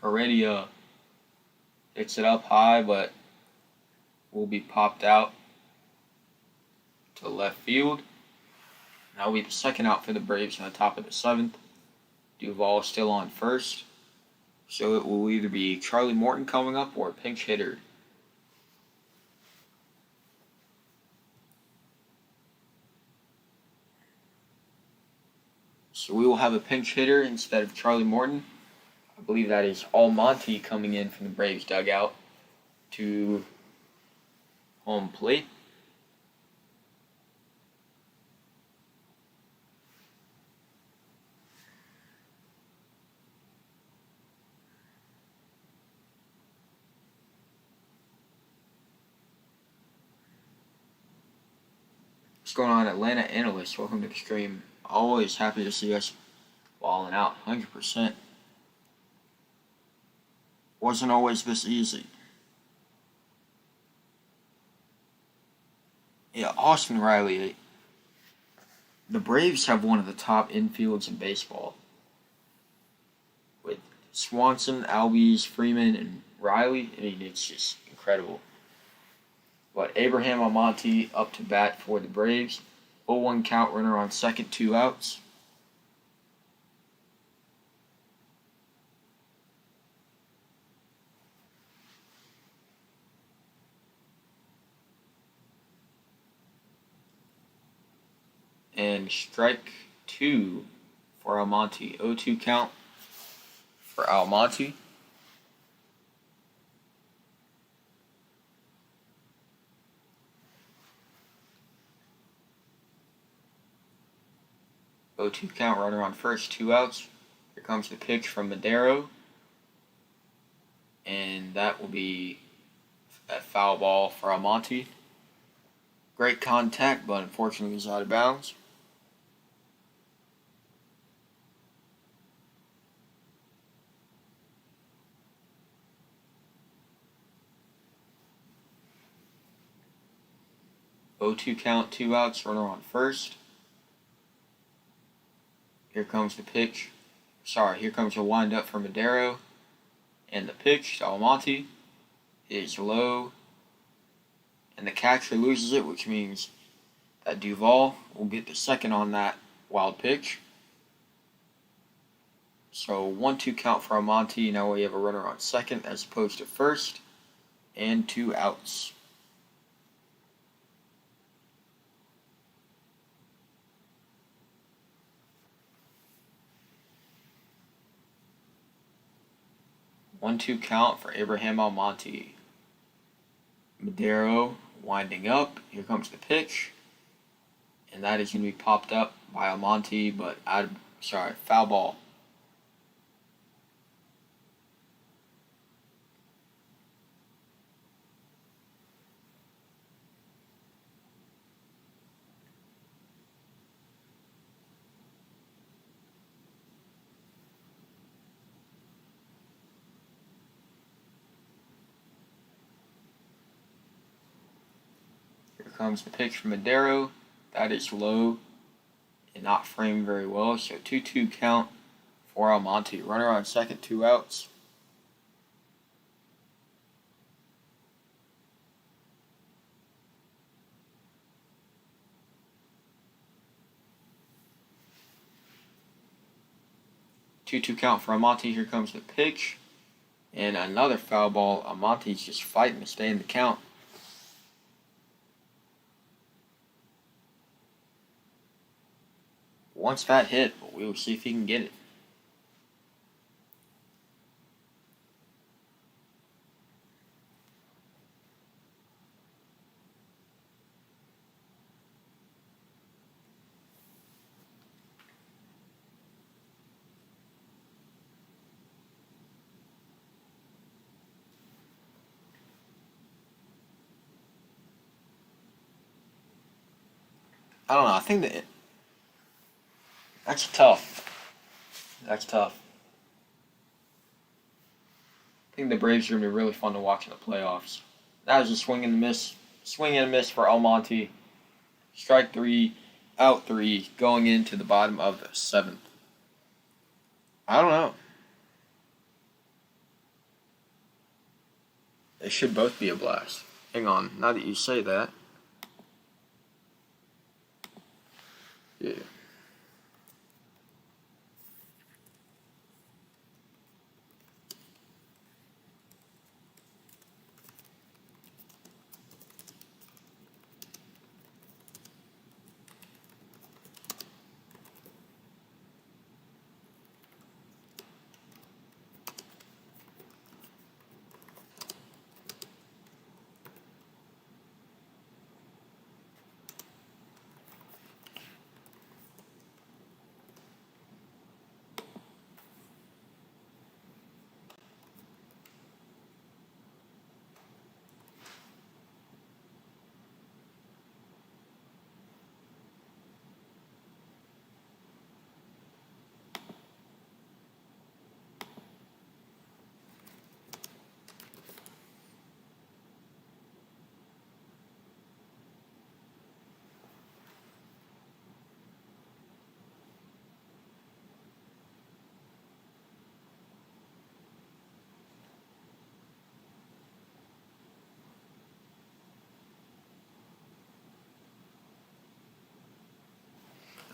Heredia hits it up high, but will be popped out to left field. That will be the second out for the Braves in the top of the 7th. Duvall still on first. So it will either be Charlie Morton coming up or a pinch hitter. So we will have a pinch hitter instead of Charlie Morton. I believe that is Almonte coming in from the Braves dugout to home plate. What's going on, Atlanta analysts? Welcome to the stream. Always happy to see us balling out 100%. Wasn't always this easy. Yeah, Austin Riley. The Braves have one of the top infields in baseball. With Swanson, Albies, Freeman, and Riley, I mean, it's just incredible. But Abraham Almonte up to bat for the Braves. 0-1 count, runner on second, 2 outs. And strike 2 for Almonte. 0-2 count for Almonte. Oh, 2 count, runner on first, 2 outs. Here comes the pitch from Madero. And that will be a foul ball for Almonte. Great contact, but unfortunately was out of bounds. Oh, 2 count, 2 outs, runner on first. Here comes the pitch. Here comes the windup for Madero. And the pitch to Almonte is low. And the catcher loses it, which means that Duvall will get the second on that wild pitch. So 1-2 count for Almonte. Now we have a runner on second as opposed to first. And 2 outs. One-two count for Abraham Almonte. Madero winding up. Here comes the pitch. And that is going to be popped up by Almonte, but foul ball. Here comes the pitch from Madero. That is low and not framed very well. So 2-2 count for Almonte. Runner on second, 2 outs. Two count for Almonte. Here comes the pitch. And another foul ball. Almonte's just fighting to stay in the count. Once that hit, but we will see if he can get it. I don't know. I think that's tough. That's tough. I think the Braves are going to be really fun to watch in the playoffs. That was a swing and a miss. Swing and a miss for Almonte. Strike 3, out 3, going into the bottom of the 7th. I don't know. They should both be a blast. Hang on. Now that you say that. Yeah.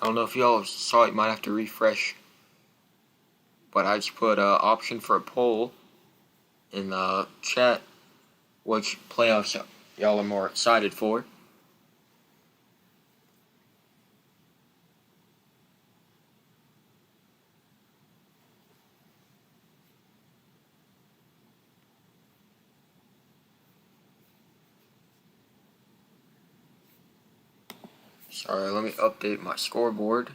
I don't know if y'all saw it, you might have to refresh, but I just put an option for a poll in the chat which playoffs y'all are more excited for. Sorry, let me update my scoreboard.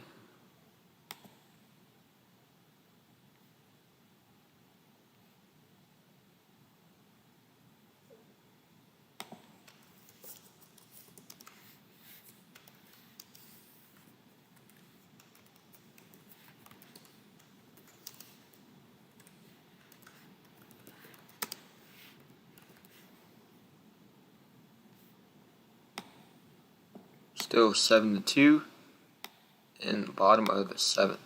Still 7-2 in the bottom of the 7th.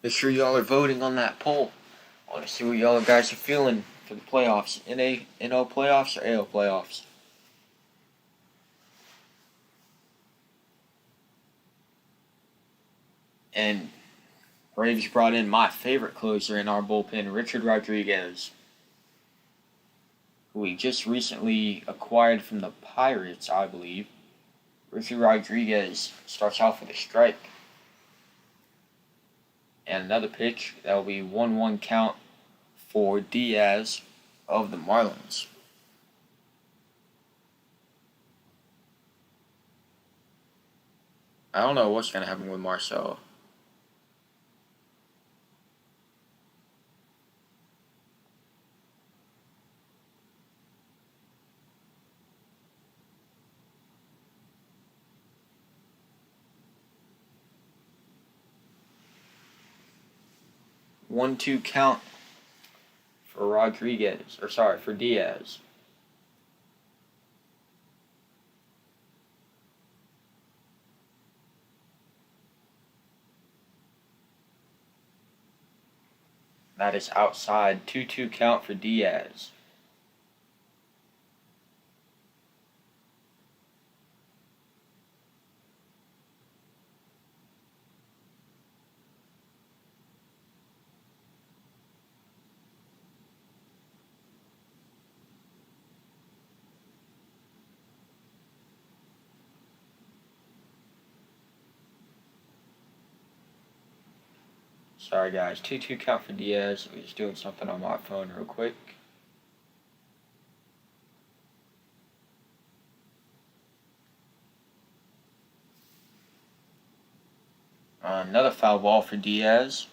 Make sure y'all are voting on that poll. I want to see what y'all guys are feeling for the playoffs. NL playoffs or AL playoffs? And Braves brought in my favorite closer in our bullpen, Richard Rodriguez, who we just recently acquired from the Pirates, I believe. Richard Rodriguez starts off with a strike. And another pitch, that will be 1-1 count for Diaz of the Marlins. I don't know what's going to happen with Marcelo. One-two count for Diaz. That is outside. 2-2 count for Diaz. Sorry guys, 2-2 count for Diaz. I'm just doing something on my phone real quick. Another foul ball for Diaz.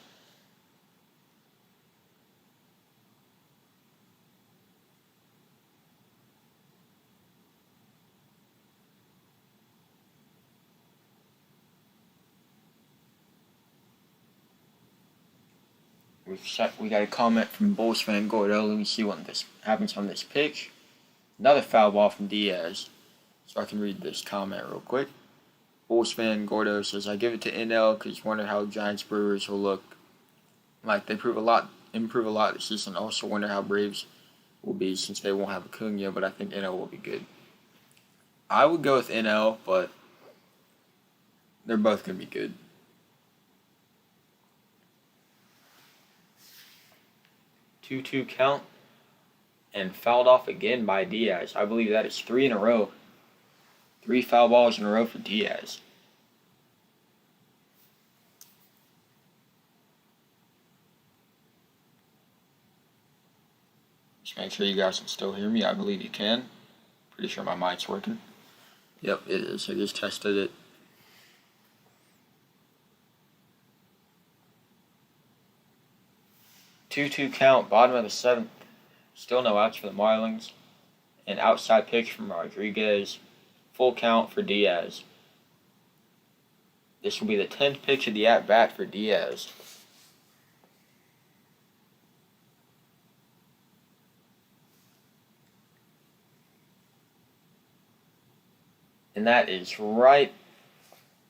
We got a comment from Bulls fan Gordo. Let me see what this happens on this pitch. Another foul ball from Diaz. So I can read this comment real quick. Bulls fan Gordo says, I give it to NL because wonder how Giants Brewers will look. Like they improve a lot this season. Also wonder how Braves will be since they won't have Acuna, but I think NL will be good. I would go with NL, but they're both going to be good. 2-2 count and fouled off again by Diaz. I believe that is 3 in a row. 3 foul balls in a row for Diaz. Just make sure you guys can still hear me. I believe you can. Pretty sure my mic's working. Yep, it is. I just tested it. Two count, bottom of the 7th. Still no outs for the Marlins. An outside pitch from Rodriguez. Full count for Diaz. This will be the 10th pitch of the at-bat for Diaz. And that is right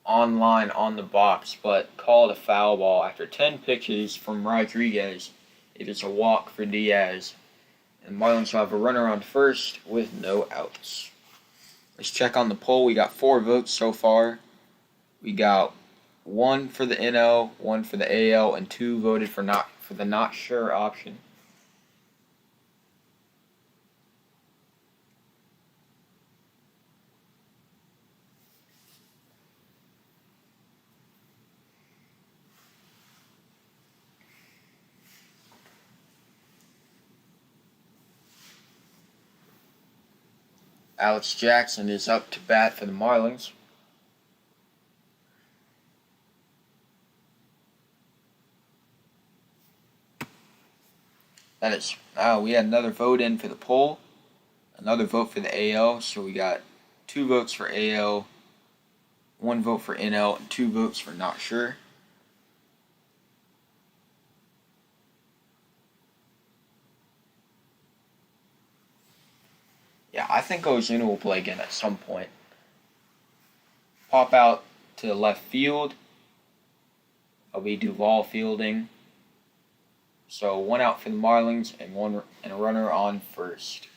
on line on the box, but called a foul ball after 10 pitches from Rodriguez. It is a walk for Diaz. And Marlins will have a runner on first with no outs. Let's check on the poll. We got 4 votes so far. We got 1 for the NL, 1 for the AL, and 2 voted for the not sure option. Alex Jackson is up to bat for the Marlins. We had another vote in for the poll, another vote for the AL, so we got 2 votes for AL, 1 vote for NL, and 2 votes for not sure. Yeah, I think Ozuna will play again at some point. Pop out to the left field. It'll be Duvall fielding. So 1 out for the Marlins and a runner on first.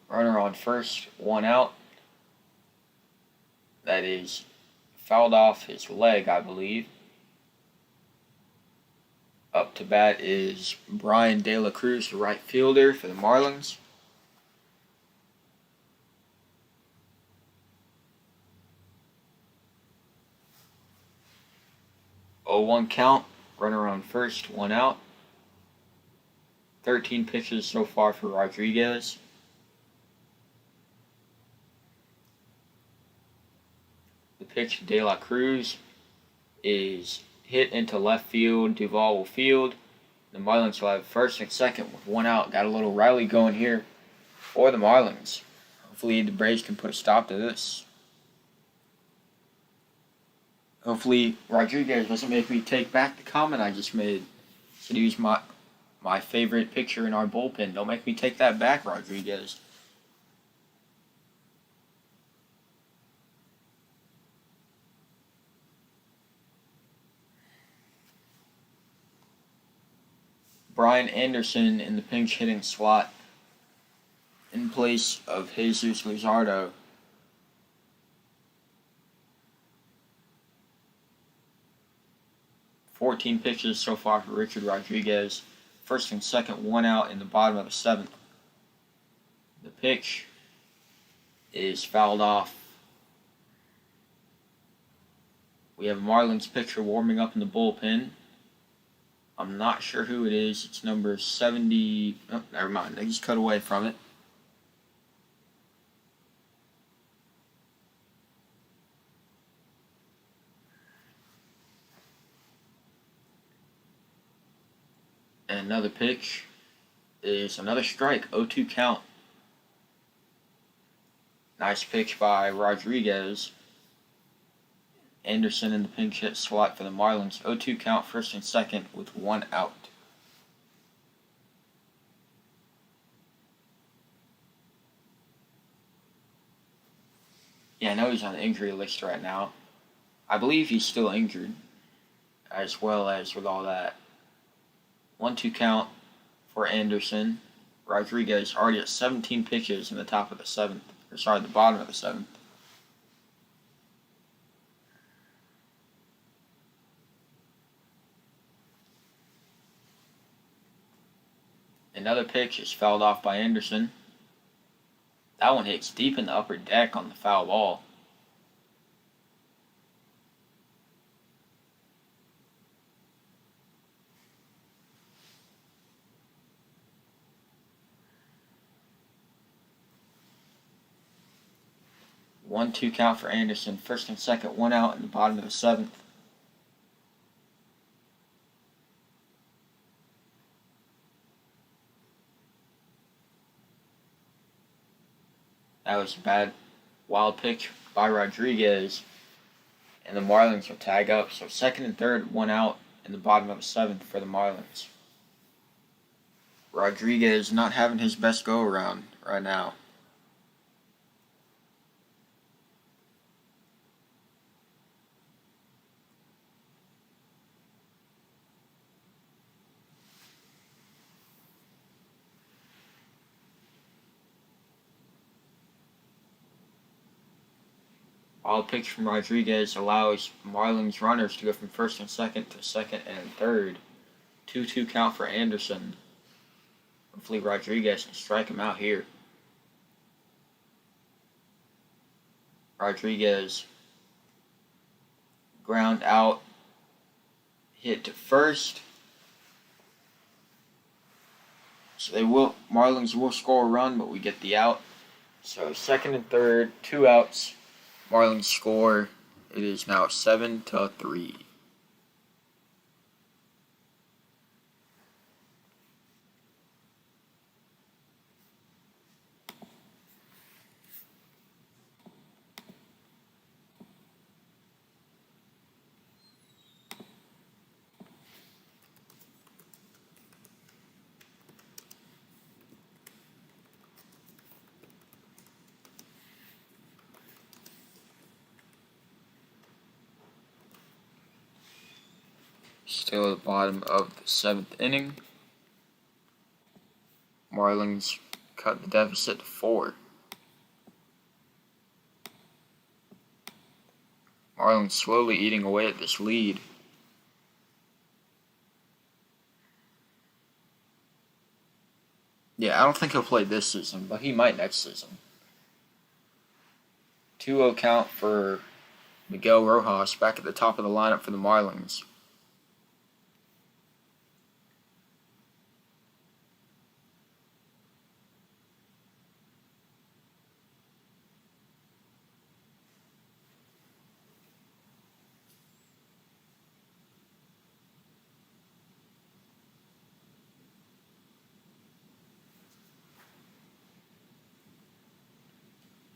Runner on first, 1 out. That is fouled off his leg, I believe. Up to bat is Brian De La Cruz, the right fielder for the Marlins. Oh, 1 count. Runner on first, 1 out. 13 pitches so far for Rodriguez. The pitch to De La Cruz is hit into left field. Duvall will field. The Marlins will have first and second with 1 out. Got a little rally going here for the Marlins. Hopefully the Braves can put a stop to this. Hopefully Rodriguez doesn't make me take back the comment I just made. Said he was my favorite pitcher in our bullpen. Don't make me take that back, Rodriguez. Brian Anderson in the pinch hitting slot in place of Jesus Luzardo. "14 pitches so far for Richard Rodriguez. First and second, 1 out in the bottom of the 7th. The pitch is fouled off. We have a Marlins pitcher warming up in the bullpen. I'm not sure who it is. It's number 70. Oh, never mind. They just cut away from it. And another pitch is another strike. 0-2 count. Nice pitch by Rodriguez. Anderson in the pinch hit slot for the Marlins. 0-2 count, first and second with 1 out. Yeah, I know he's on the injury list right now. I believe he's still injured, as well as with all that. 1-2 count for Anderson. Rodriguez already at 17 pitches in the top of the 7th. The bottom of the 7th. Another pitch is fouled off by Anderson. That one hits deep in the upper deck on the foul ball. One-two count for Anderson. First and second, 1 out in the bottom of the 7th. That was a bad wild pitch by Rodriguez, and the Marlins will tag up. So second and third, 1 out in the bottom of the seventh for the Marlins. Rodriguez not having his best go around right now. Wild pitch from Rodriguez allows Marlins runners to go from first and second to second and third. 2-2 count for Anderson. Hopefully Rodriguez can strike him out here. Rodriguez ground out, hit to first. So Marlins will score a run, but we get the out. So second and third, 2 outs. Marlins score. It is now 7-3. Still at the bottom of the seventh inning. Marlins cut the deficit to 4. Marlins slowly eating away at this lead. Yeah, I don't think he'll play this season, but he might next season. 2-0 count for Miguel Rojas back at the top of the lineup for the Marlins.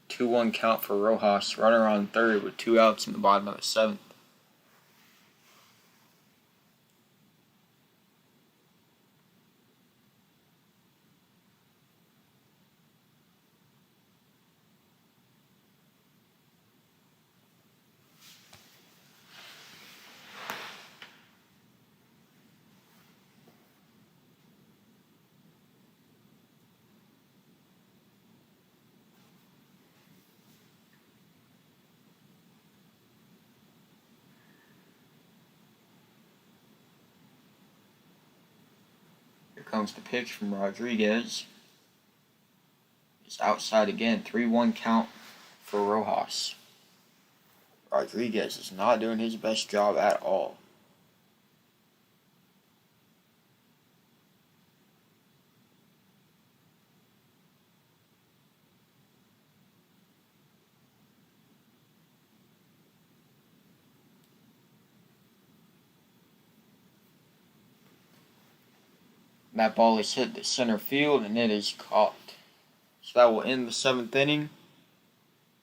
Two 2-1 count for Rojas. Runner on third with 2 outs in the bottom of the seventh. Here comes the pitch from Rodriguez. It's outside again. 3-1 count for Rojas. Rodriguez is not doing his best job at all. That ball is hit to center field and it is caught. So that will end the seventh inning.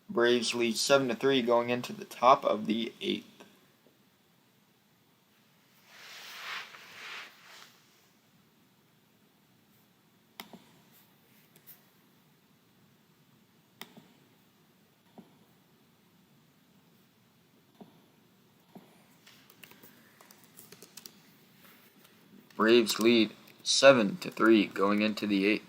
Braves lead 7-3 going into the top of the eighth. Braves lead 7-3 going into the eighth.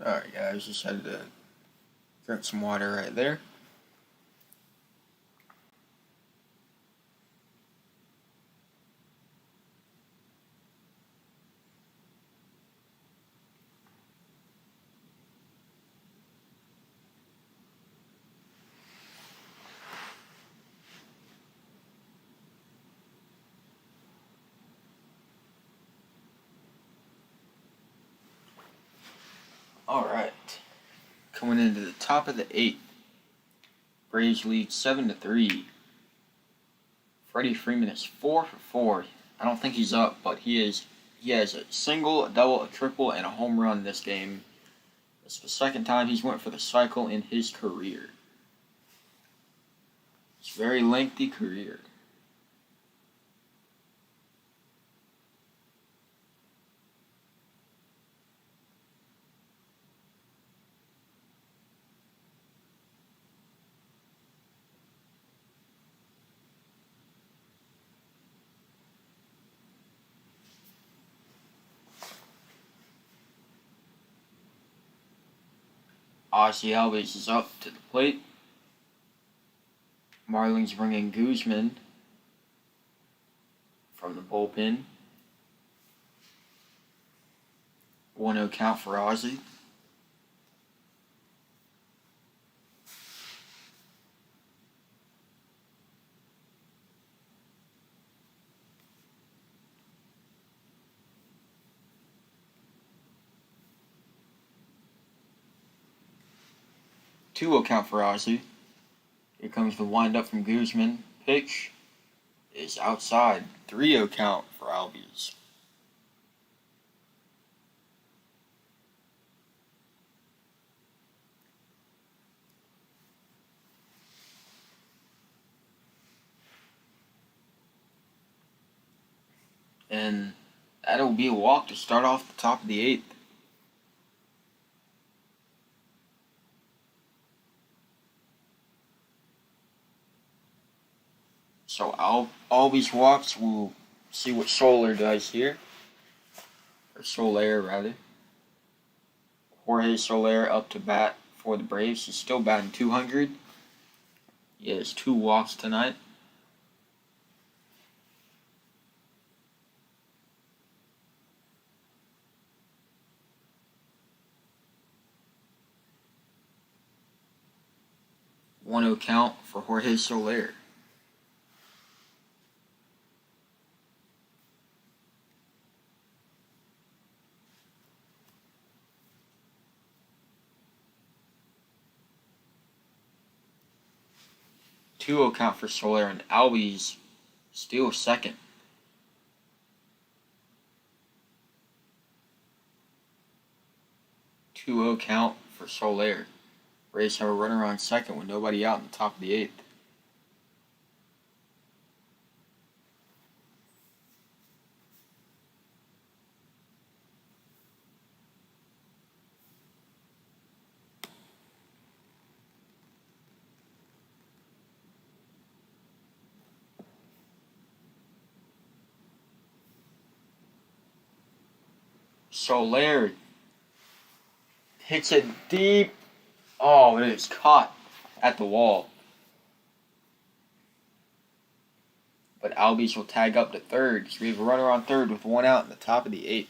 Alright, guys, just had to drink some water right there. Alright, coming into the top of the 8th, Braves lead 7-3. Freddie Freeman is 4 for 4. I don't think he's up, but he has a single, a double, a triple, and a home run this game. It's the second time he's went for the cycle in his career. It's a very lengthy career. Ozzy Albies is up to the plate. Marlins bring in Guzman from the bullpen. 1-0 count for Ozzy. Two-0 count for Ozzy. Here comes the windup from Guzman. Pitch is outside. 3-0 count for Albies. And that'll be a walk to start off the top of the 8th. So Albies walks. We'll see what Soler does here. Or Soler, rather. Jorge Soler up to bat for the Braves. He's still batting .200. He has 2 walks tonight. One-0 count for Jorge Soler. Two-0 count for Soler, and Albies still second. Two-0 count for Soler. Braves have a runner on second with nobody out in the top of the 8th. Soler hits it deep. Oh, it is caught at the wall. But Albies will tag up to third. So we have a runner on third with 1 out in the top of the 8th.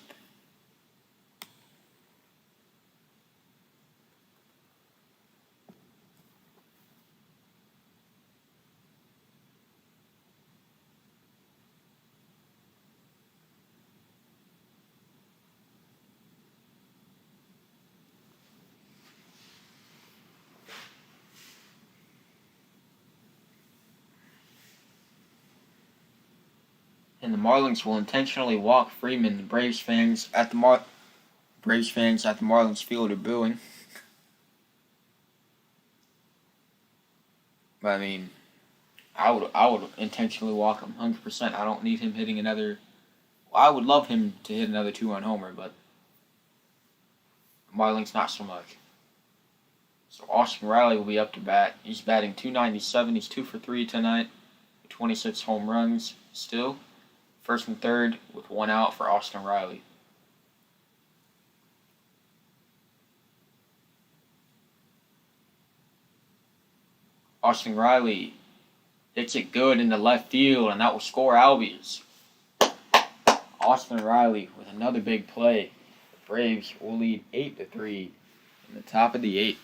And the Marlins will intentionally walk Freeman. The Braves fans at the Marlins field are booing. But I mean, I would intentionally walk him 100%. I don't need him hitting another. Well, I would love him to hit another 2-run homer, but Marlins not so much. So Austin Riley will be up to bat. He's batting .297. He's 2 for 3 tonight, 26 home runs still. First and third with 1 out for Austin Riley. Austin Riley hits it good into left field, and that will score Albies. Austin Riley with another big play. The Braves will lead 8-3 in the top of the 8th.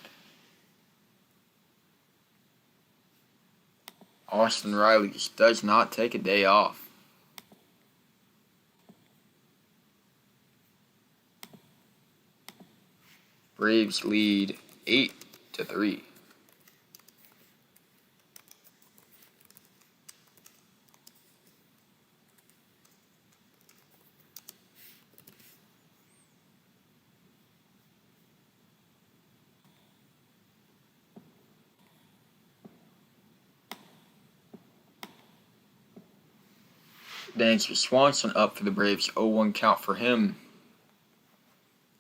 Austin Riley just does not take a day off. Braves lead 8-3. Dansby Swanson up for the Braves. 0-1 count for him.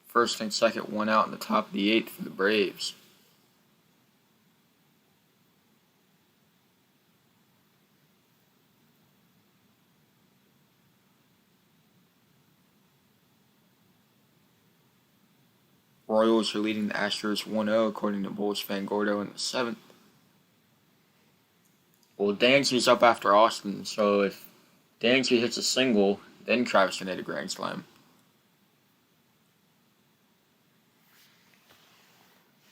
First and second, 1 out in the top of the 8th for the Braves. Royals are leading the Astros 1-0 according to Bulls fan Gordo in the 7th. Well, Dansby's up after Austin, so if Dansby hits a single, then Travis can hit a grand slam.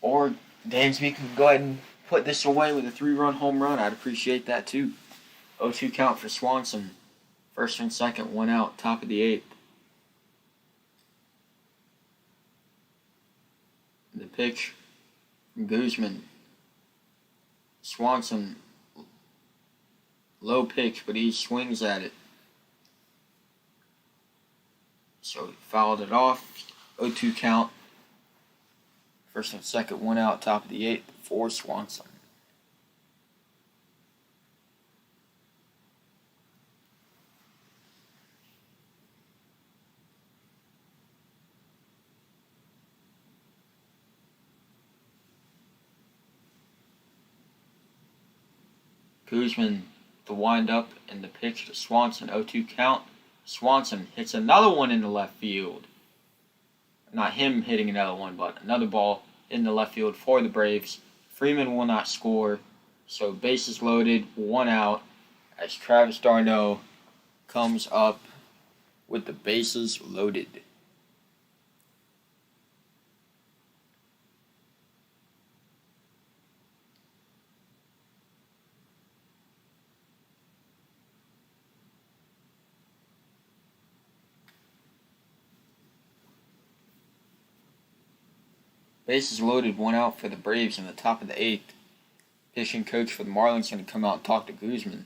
Or Dansby can go ahead and put this away with a 3-run home run. I'd appreciate that too. 0-2 count for Swanson. First and second, 1 out, top of the 8th. The pitch from Guzman. Swanson, low pitch, but he swings at it. So he fouled it off. 0-2 count. First and second, 1 out, top of the 8th for Swanson. Guzman, the wind-up and the pitch to Swanson. 0-2 count. Swanson hits another one in the left field. Not him hitting another one, but another ball in the left field for the Braves. Freeman will not score, so bases loaded, 1 out, as Travis d'Arnaud comes up with the bases loaded. Bases loaded, 1 out for the Braves in the top of the 8th. Pitching coach for the Marlins going to come out and talk to Guzman.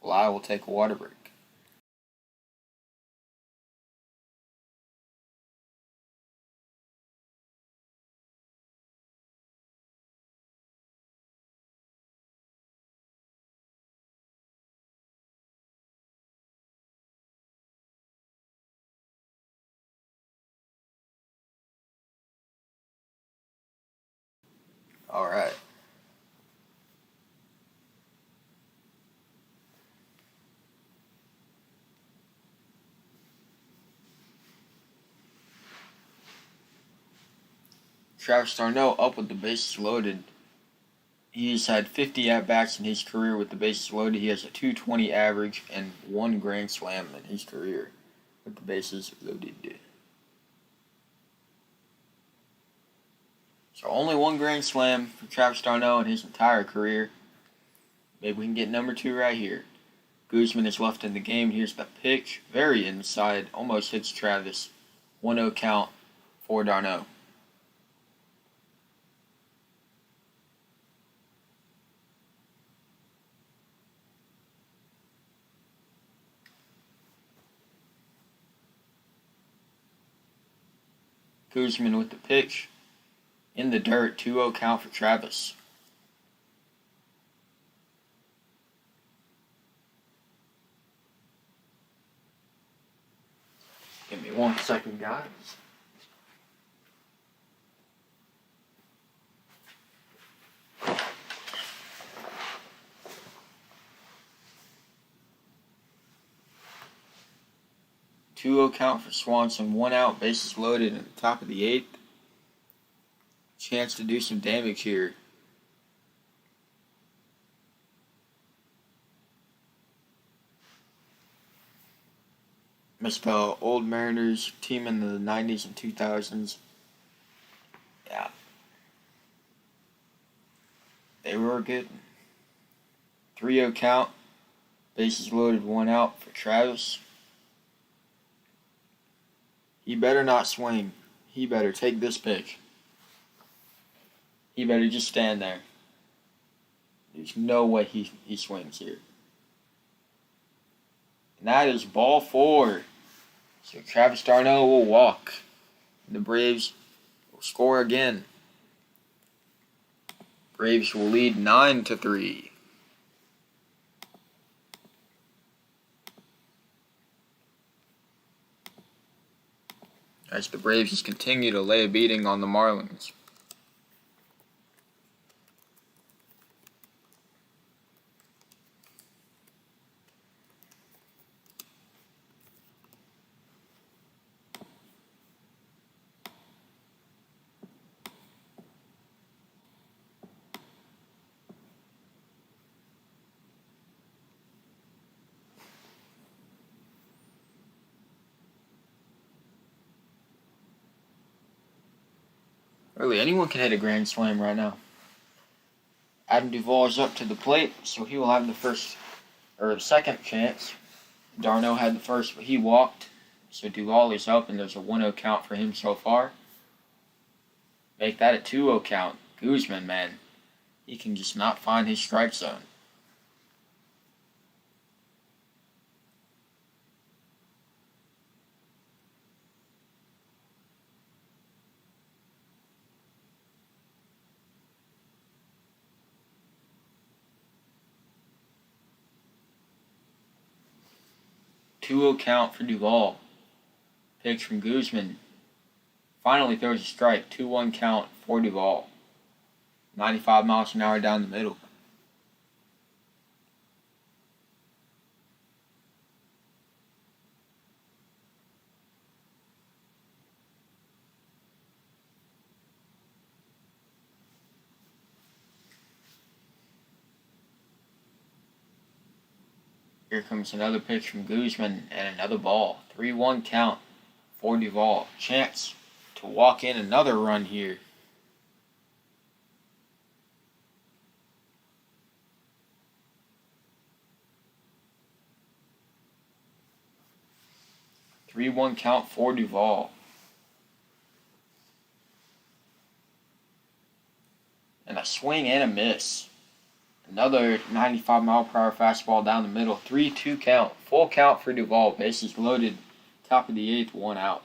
Well, I will take a water break. All right. Travis d'Arnaud up with the bases loaded. He's had 50 at-bats in his career with the bases loaded. He has a .220 average and 1 grand slam in his career with the bases loaded. So only 1 grand slam for Travis d'Arnaud in his entire career. Maybe we can get number 2 right here. Guzman is left in the game. Here's the pitch. Very inside. Almost hits Travis. 1-0 count for d'Arnaud. Guzman with the pitch. In the dirt. 2-0 count for Travis. Give me 1 second, guys. Two-0 count for Swanson. 1 out, bases loaded in the top of the 8th. Chance to do some damage here. Missed the old Mariners team in the 90s and 2000s. Yeah. They were good. 3-0 count. Bases loaded, 1 out for Travis. He better not swing. He better take this pitch. He better just stand there. There's no way he swings here. And that is ball 4. So Travis d'Arnaud will walk. The Braves will score again. Braves will lead 9-3. As the Braves just continue to lay a beating on the Marlins. Really, anyone can hit a grand slam right now. Adam Duvall is up to the plate, so he will have the second chance. d'Arnaud had the first, but he walked. So Duvall is up, and there's a 1-0 count for him so far. Make that a 2-0 count. Guzman, man, he can just not find his strike zone. Two-0 count for Duvall. Pitch from Guzman. Finally throws a strike. 2-1 count for Duvall. 95 miles an hour down the middle. Here comes another pitch from Guzman and another ball. 3-1 count for Duvall. Chance to walk in another run here. Three-one count for Duvall. And a swing and a miss. Another 95-mile-per-hour fastball down the middle. 3-2 count. Full count for Duvall. Bases loaded. Top of the 8th, 1 out.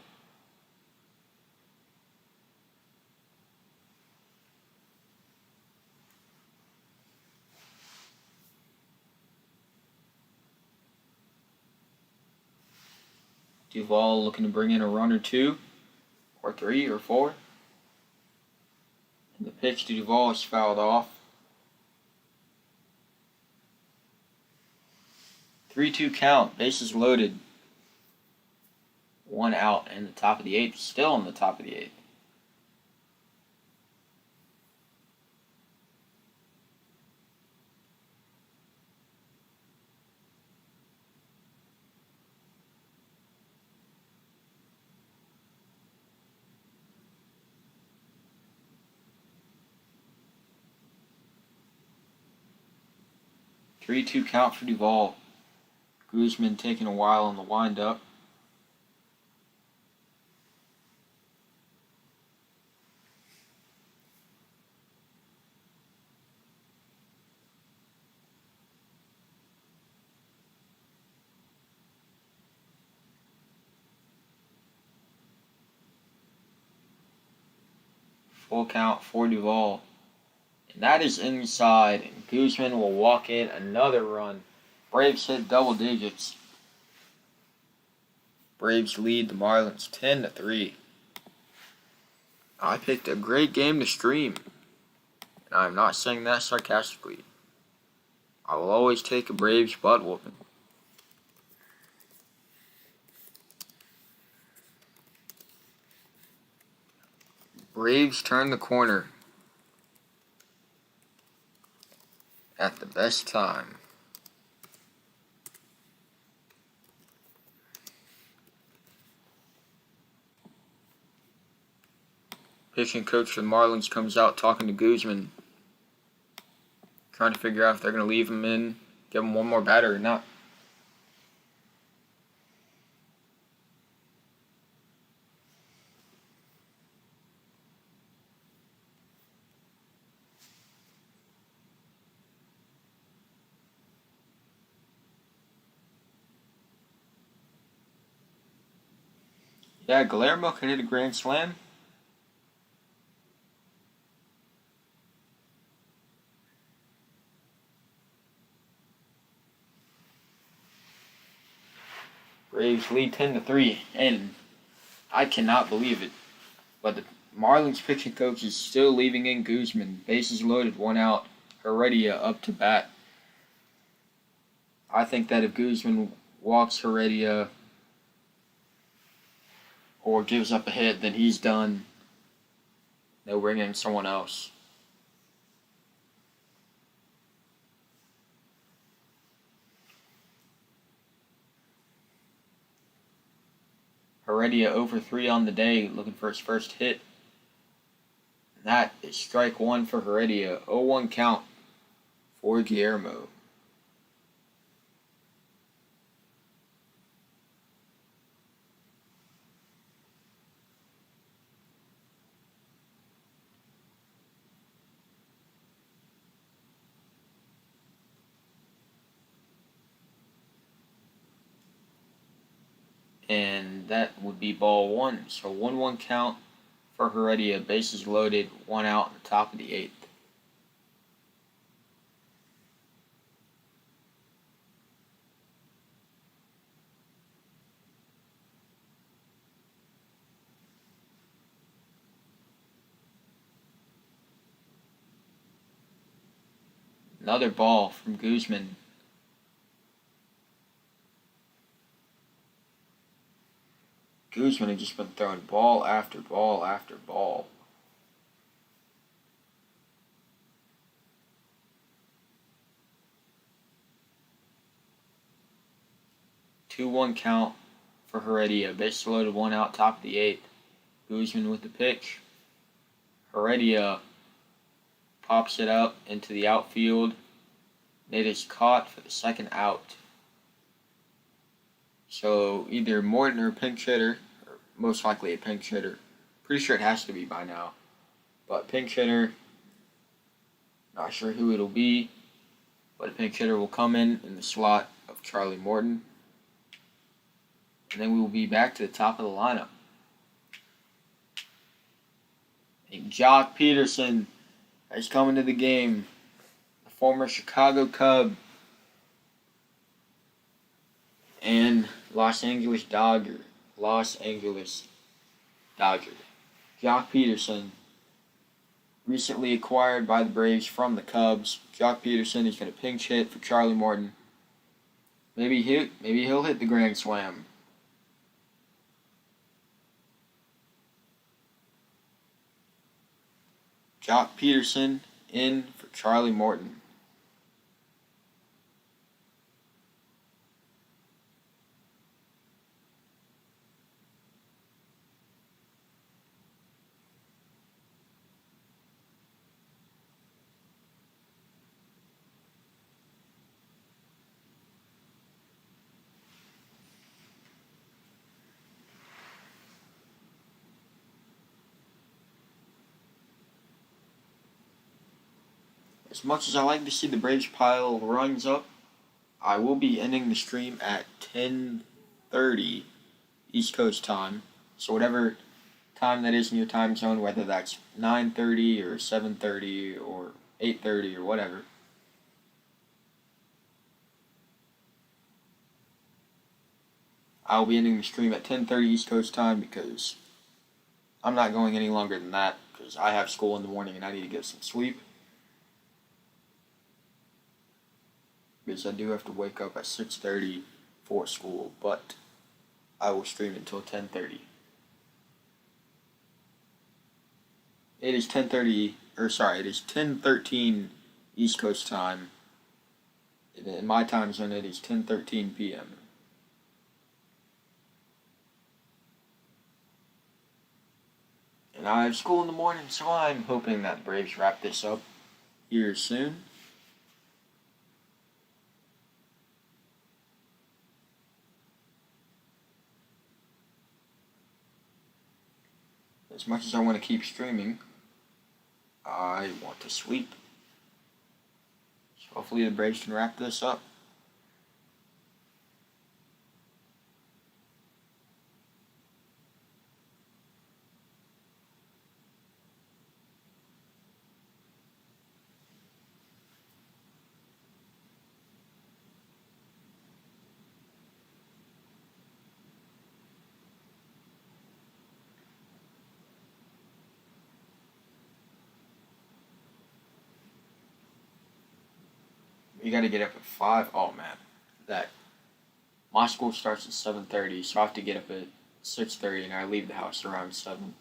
Duvall looking to bring in a run or 2, or 3, or 4. And the pitch to Duvall is fouled off. 3-2 count, bases loaded. 1 out in the top of the 8th, still in the top of the 8th. Three-two count for Duvall. Guzman taking a while on the windup. Full count for Duvall. And that is inside, and Guzman will walk in another run. Braves hit double digits. Braves lead the Marlins 10-3. I picked a great game to stream, and I'm not saying that sarcastically. I will always take a Braves butt whooping. Braves turn the corner. at the best time. Pitching coach for the Marlins comes out talking to Guzman, trying to figure out if they're going to leave him in, give him one more batter or not. Yeah, Guillermo can hit a grand slam. Braves lead 10-3, and I cannot believe it. But the Marlins pitching coach is still leaving in Guzman. Bases loaded, 1 out. Heredia up to bat. I think that if Guzman walks Heredia or gives up a hit, then he's done. They'll bring in someone else. Heredia over 3 on the day, looking for his first hit. That is strike 1 for Heredia. 0-1 count for Guillermo. And that would be ball 1. So 1-1 count for Heredia. Bases loaded, 1 out in the top of the 8th. Another ball from Guzman. Guzman had just been throwing ball after ball after ball. Two-one count for Heredia. Bases loaded, 1 out, top of the 8th. Guzman with the pitch. Heredia pops it up into the outfield. It is caught for the 2nd out. So either Morton or a pinch hitter, or most likely a pinch hitter. Pretty sure it has to be by now. But pinch hitter, not sure who it'll be, but a pinch hitter will come in the slot of Charlie Morton. And then we will be back to the top of the lineup. And Jock Peterson has come into the game. The former Chicago Cub and Los Angeles Dodger. Jock Peterson, recently acquired by the Braves from the Cubs. Jock Peterson is going to pinch hit for Charlie Morton. Maybe he'll hit the grand slam. Jock Peterson in for Charlie Morton. As much as I like to see the Braves pile runs up, I will be ending the stream at 10:30 East Coast time. So whatever time that is in your time zone, whether that's 9:30 or 7:30 or 8:30 or whatever. I'll be ending the stream at 10:30 East Coast time because I'm not going any longer than that because I have school in the morning and I need to get some sleep. Because I do have to wake up at 6:30 for school, but I will stream until 10:30. It is 10:13 East Coast time, In my time zone, it is 10:13 p.m. And I have school in the morning, so I'm hoping that the Braves wrap this up here soon. As much as I want to keep streaming, I want to sleep. So hopefully the Braves can wrap this up. You got to get up at 5. Oh man, that my school starts at 7:30, so I have to get up at 6:30, and I leave the house around 7.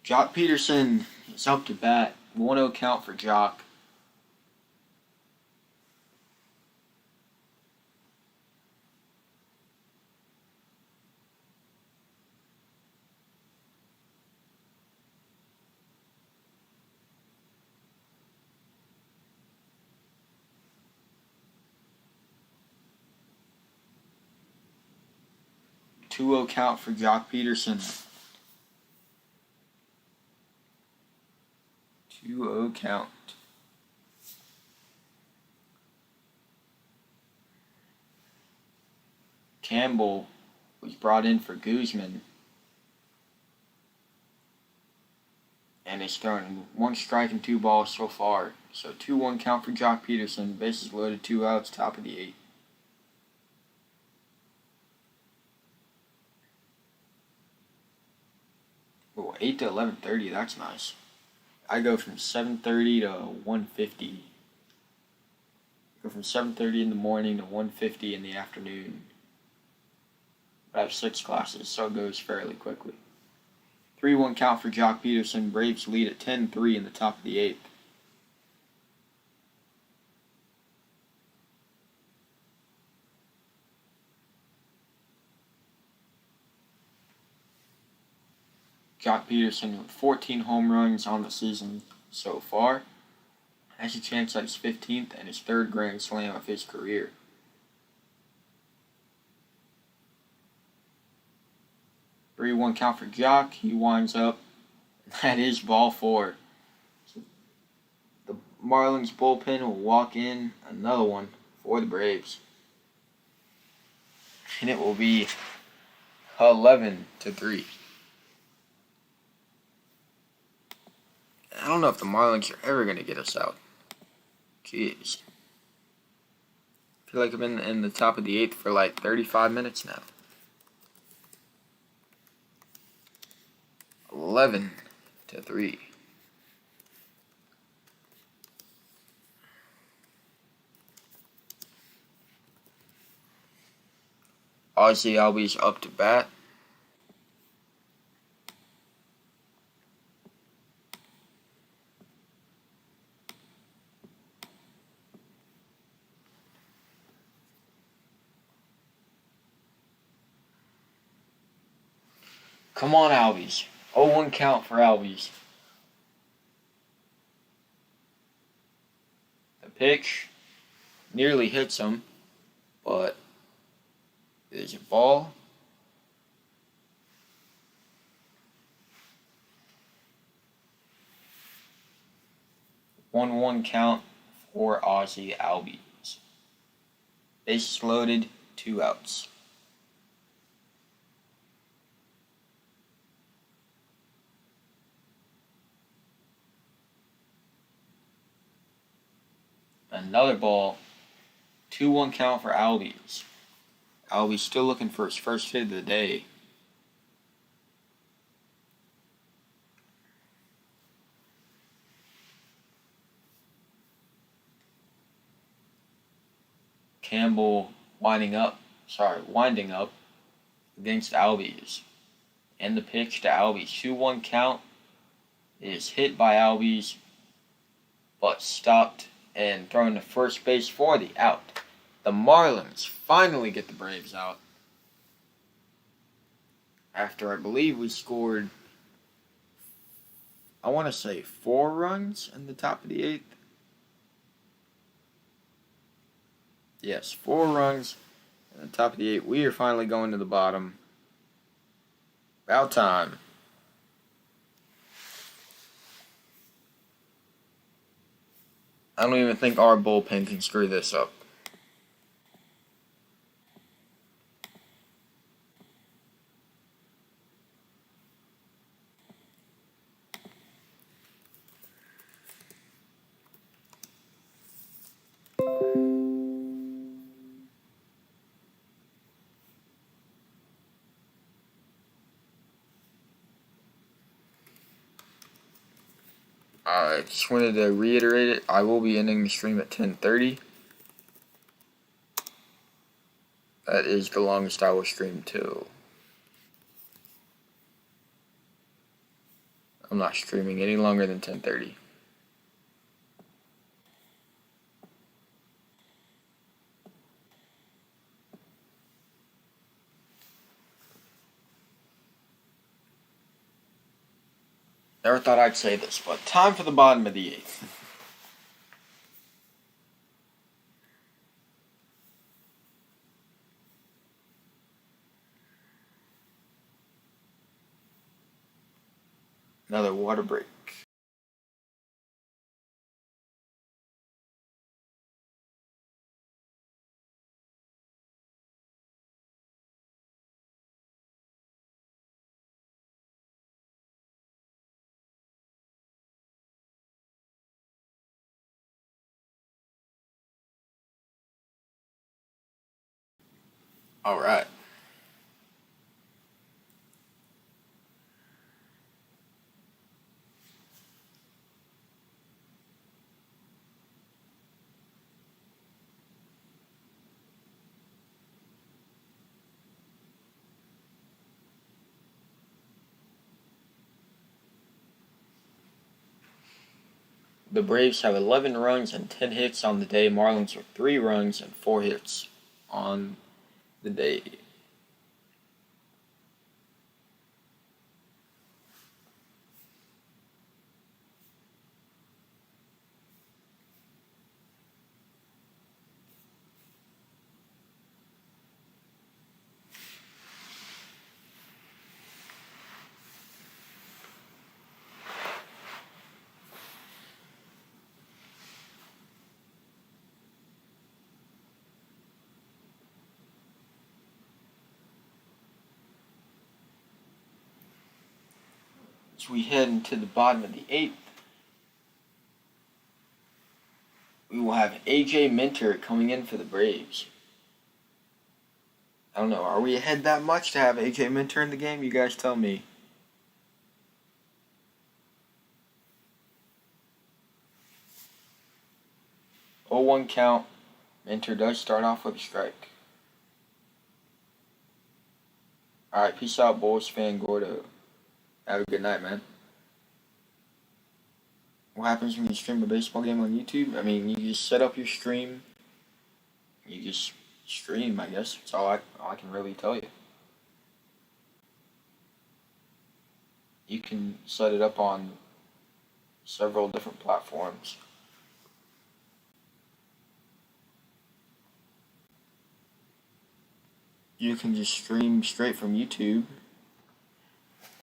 Jock Peterson is up to bat. 1-0 count for Jock. Two-0 count for Jock Peterson. 2-0 count. Campbell was brought in for Guzman. And he's thrown 1 strike and 2 balls so far. So 2-1 count for Jock Peterson. Bases loaded, 2 outs, top of the 8th. Oh, 8 to 11:30. That's nice. I go from 7:30 to 1:50. Go from 7:30 in the morning to 1:50 in the afternoon. I have 6 classes, so it goes fairly quickly. 3-1 count for Jock Peterson. Braves lead at 10-3 in the top of the 8th. Jock Peterson with 14 home runs on the season so far. Has a chance at his 15th and his 3rd grand slam of his career. 3-1 count for Jock. He winds up. That is ball 4. So the Marlins bullpen will walk in another one for the Braves. And it will be 11-3. I don't know if the Marlins are ever going to get us out. Jeez. I feel like I've been in the top of the 8th for like 35 minutes now. 11-3. Ozzie Albies up to bat. Come on, Albies. 0-1 count for Albies. The pitch nearly hits him, but there's a ball. One count for Ozzie Albies. Bases loaded, 2 outs. Another ball. 2-1 count for Albies. Albies still looking for his first hit of the day. Campbell winding up against Albies. And the pitch to Albies. 2-1 count. It is hit by Albies, but stopped and thrown to first base for the out. The Marlins finally get the Braves out. After I believe we scored, I want to say 4 runs in the top of the 8th. Yes, 4 runs in the top of the 8th. We are finally going to the bottom. About time. I don't even think our bullpen can screw this up. I just wanted to reiterate it. I will be ending the stream at 10:30. That is the longest I will stream till. I'm not streaming any longer than 10:30. Never thought I'd say this, but time for the bottom of the 8th. Another water break. Alright. The Braves have 11 runs and 10 hits on the day. Marlins have 3 runs and 4 hits on the day. As we head into the bottom of the 8th, we will have AJ Minter coming in for the Braves. I don't know, are we ahead that much to have AJ Minter in the game? You guys tell me. Oh, 1 count. Minter does start off with a strike. Alright, peace out, Bulls fan Gordo. Have a good night, man. What happens when you stream a baseball game on YouTube? I mean, you just set up your stream. You just stream, I guess. That's all I can really tell you. You can set it up on several different platforms. You can just stream straight from YouTube,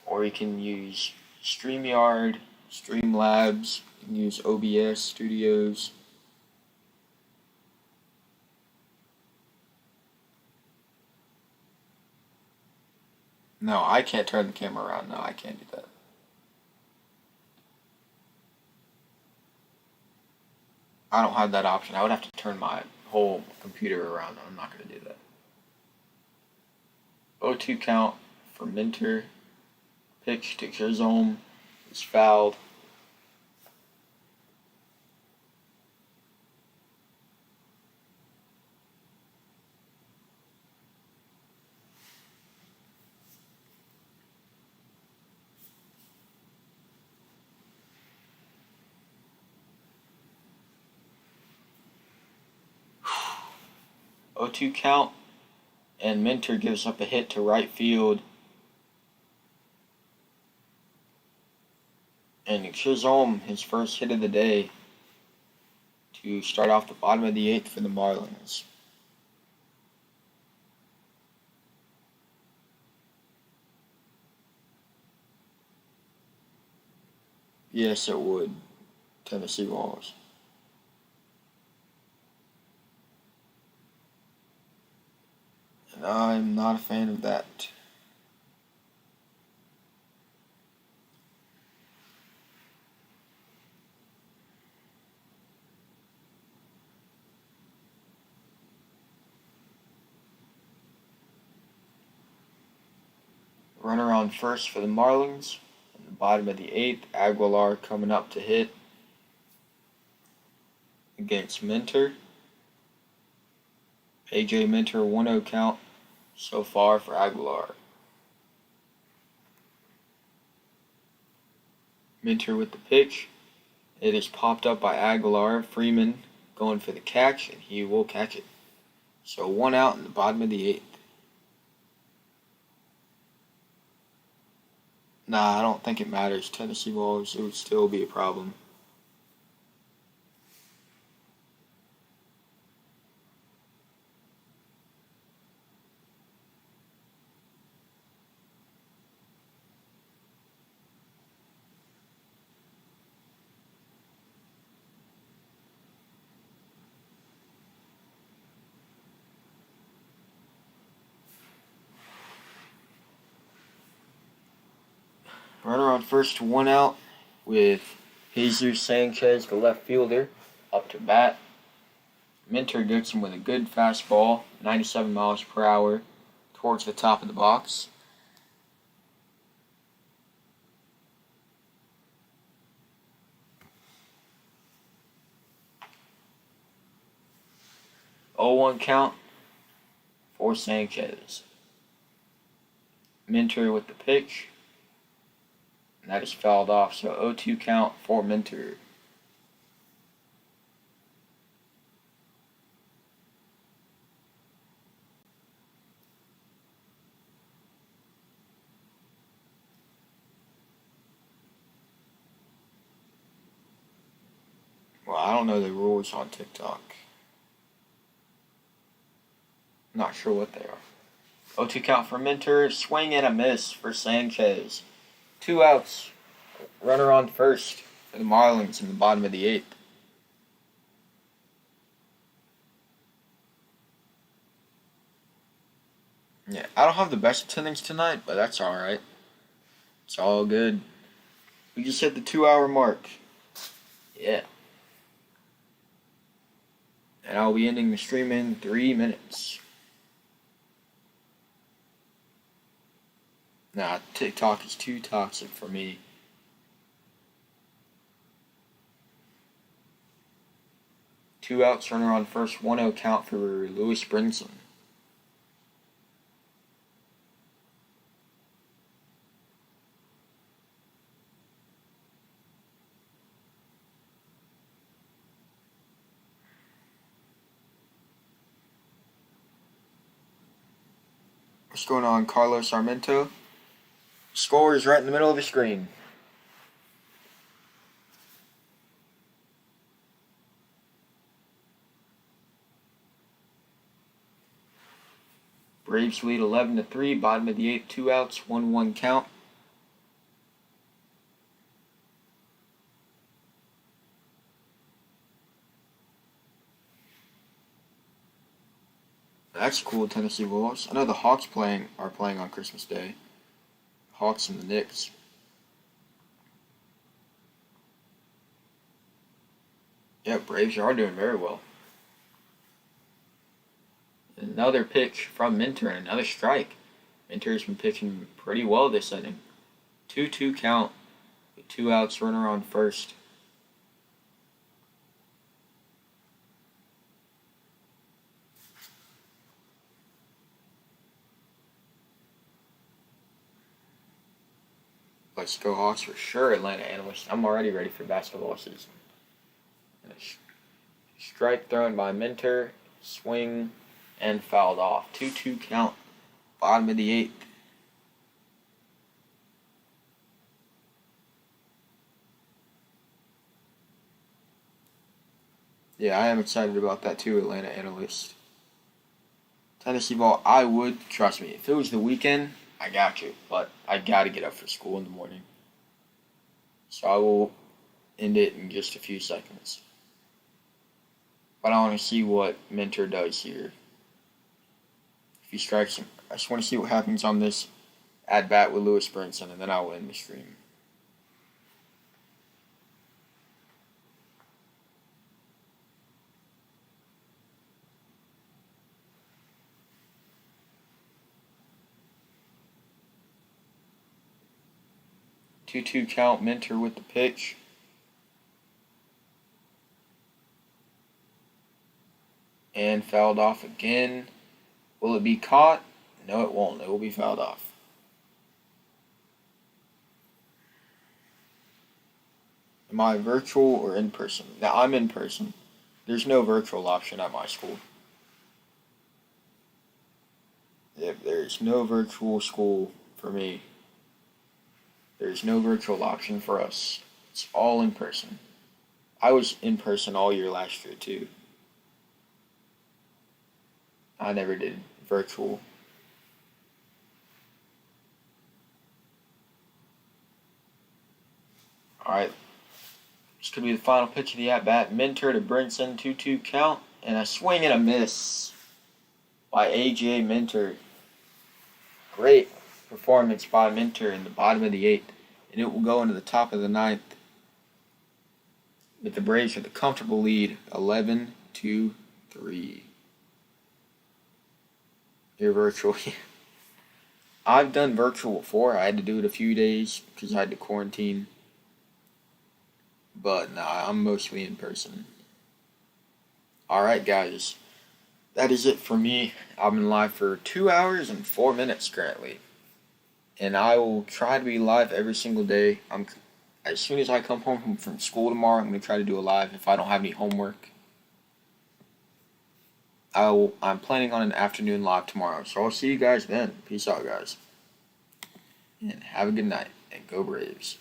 or you can use StreamYard, Streamlabs, you can use OBS Studios. No, I can't turn the camera around. No, I can't do that. I don't have that option. I would have to turn my whole computer around. I'm not going to do that. 0-2 count for Minter. Pitch to Chisholm is fouled. 0-2 count, and Minter gives up a hit to right field. And Chisholm, his first hit of the day, to start off the bottom of the 8th for the Marlins. Yes, it would. Tennessee Walls. And I'm not a fan of that. Runner on first for the Marlins. In the bottom of the 8th, Aguilar coming up to hit against Minter. A.J. Minter 1-0 count so far for Aguilar. Minter with the pitch. It is popped up by Aguilar. Freeman going for the catch, and he will catch it. So 1 out in the bottom of the 8th. Nah, I don't think it matters. Tennessee Walls, it would still be a problem. Runner on first, 1 out, with Jesus Sanchez, the left fielder, up to bat. Minter gets him with a good fastball, 97 miles per hour, towards the top of the box. Oh, 1 count for Sanchez. Minter with the pitch. And that is fouled off, so 0-2 count for Minter. Well, I don't know the rules on TikTok. I'm not sure what they are. 0-2 count for Minter. Swing and a miss for Sanchez. 2 outs. Runner on first for the Marlins in the bottom of the 8th. Yeah, I don't have the best attendance tonight, but that's alright. It's all good. We just hit the 2-hour mark. Yeah. And I'll be ending the stream in 3 minutes. Nah, TikTok is too toxic for me. Two outs, runner on first, 1-0 count for Lewis Brinson. What's going on, Carlos Armento? Score is right in the middle of the screen. Braves lead 11-3, bottom of the 8th, 2 outs, 1-1 count. That's cool, Tennessee Wolves. I know the Hawks are playing on Christmas Day. Hawks and the Knicks. Yeah, Braves are doing very well. Another pitch from Minter and another strike. Minter's been pitching pretty well this inning. 2-2 count with 2 outs, runner on first. Let's go Hawks for sure, Atlanta analyst. I'm already ready for basketball season. And a strike thrown by Minter. Swing and fouled off. 2-2 count, bottom of the 8th. Yeah, I am excited about that too, Atlanta analyst. Tennessee ball, I would, trust me, if it was the weekend, I got you. But I got to get up for school in the morning. So I will end it in just a few seconds. But I want to see what Minter does here. If he strikes him, I just want to see what happens on this at-bat with Lewis Brinson, and then I'll end the stream. Two-two count, Minter with the pitch. And fouled off again. Will it be caught? No, it won't. It will be fouled off. Am I virtual or in person? Now, I'm in person. There's no virtual option at my school. If there's no virtual school for me, there's no virtual option for us. It's all in person. I was in person all year last year, too. I never did virtual. Alright. This could be the final pitch of the at-bat. Minter to Brinson, 2-2 count. And a swing and a miss by A.J. Minter. Great performance by Minter in the bottom of the 8th. And it will go into the top of the 9th. With the Braves with a comfortable lead, 11-3. You're virtual. I've done virtual before. I had to do it a few days because I had to quarantine. But nah, I'm mostly in person. Alright, guys. That is it for me. I've been live for 2 hours and 4 minutes currently. And I will try to be live every single day. As soon as I come home from school tomorrow, I'm going to try to do a live if I don't have any homework. I'm planning on an afternoon live tomorrow, so I'll see you guys then. Peace out, guys. And have a good night, and go Braves.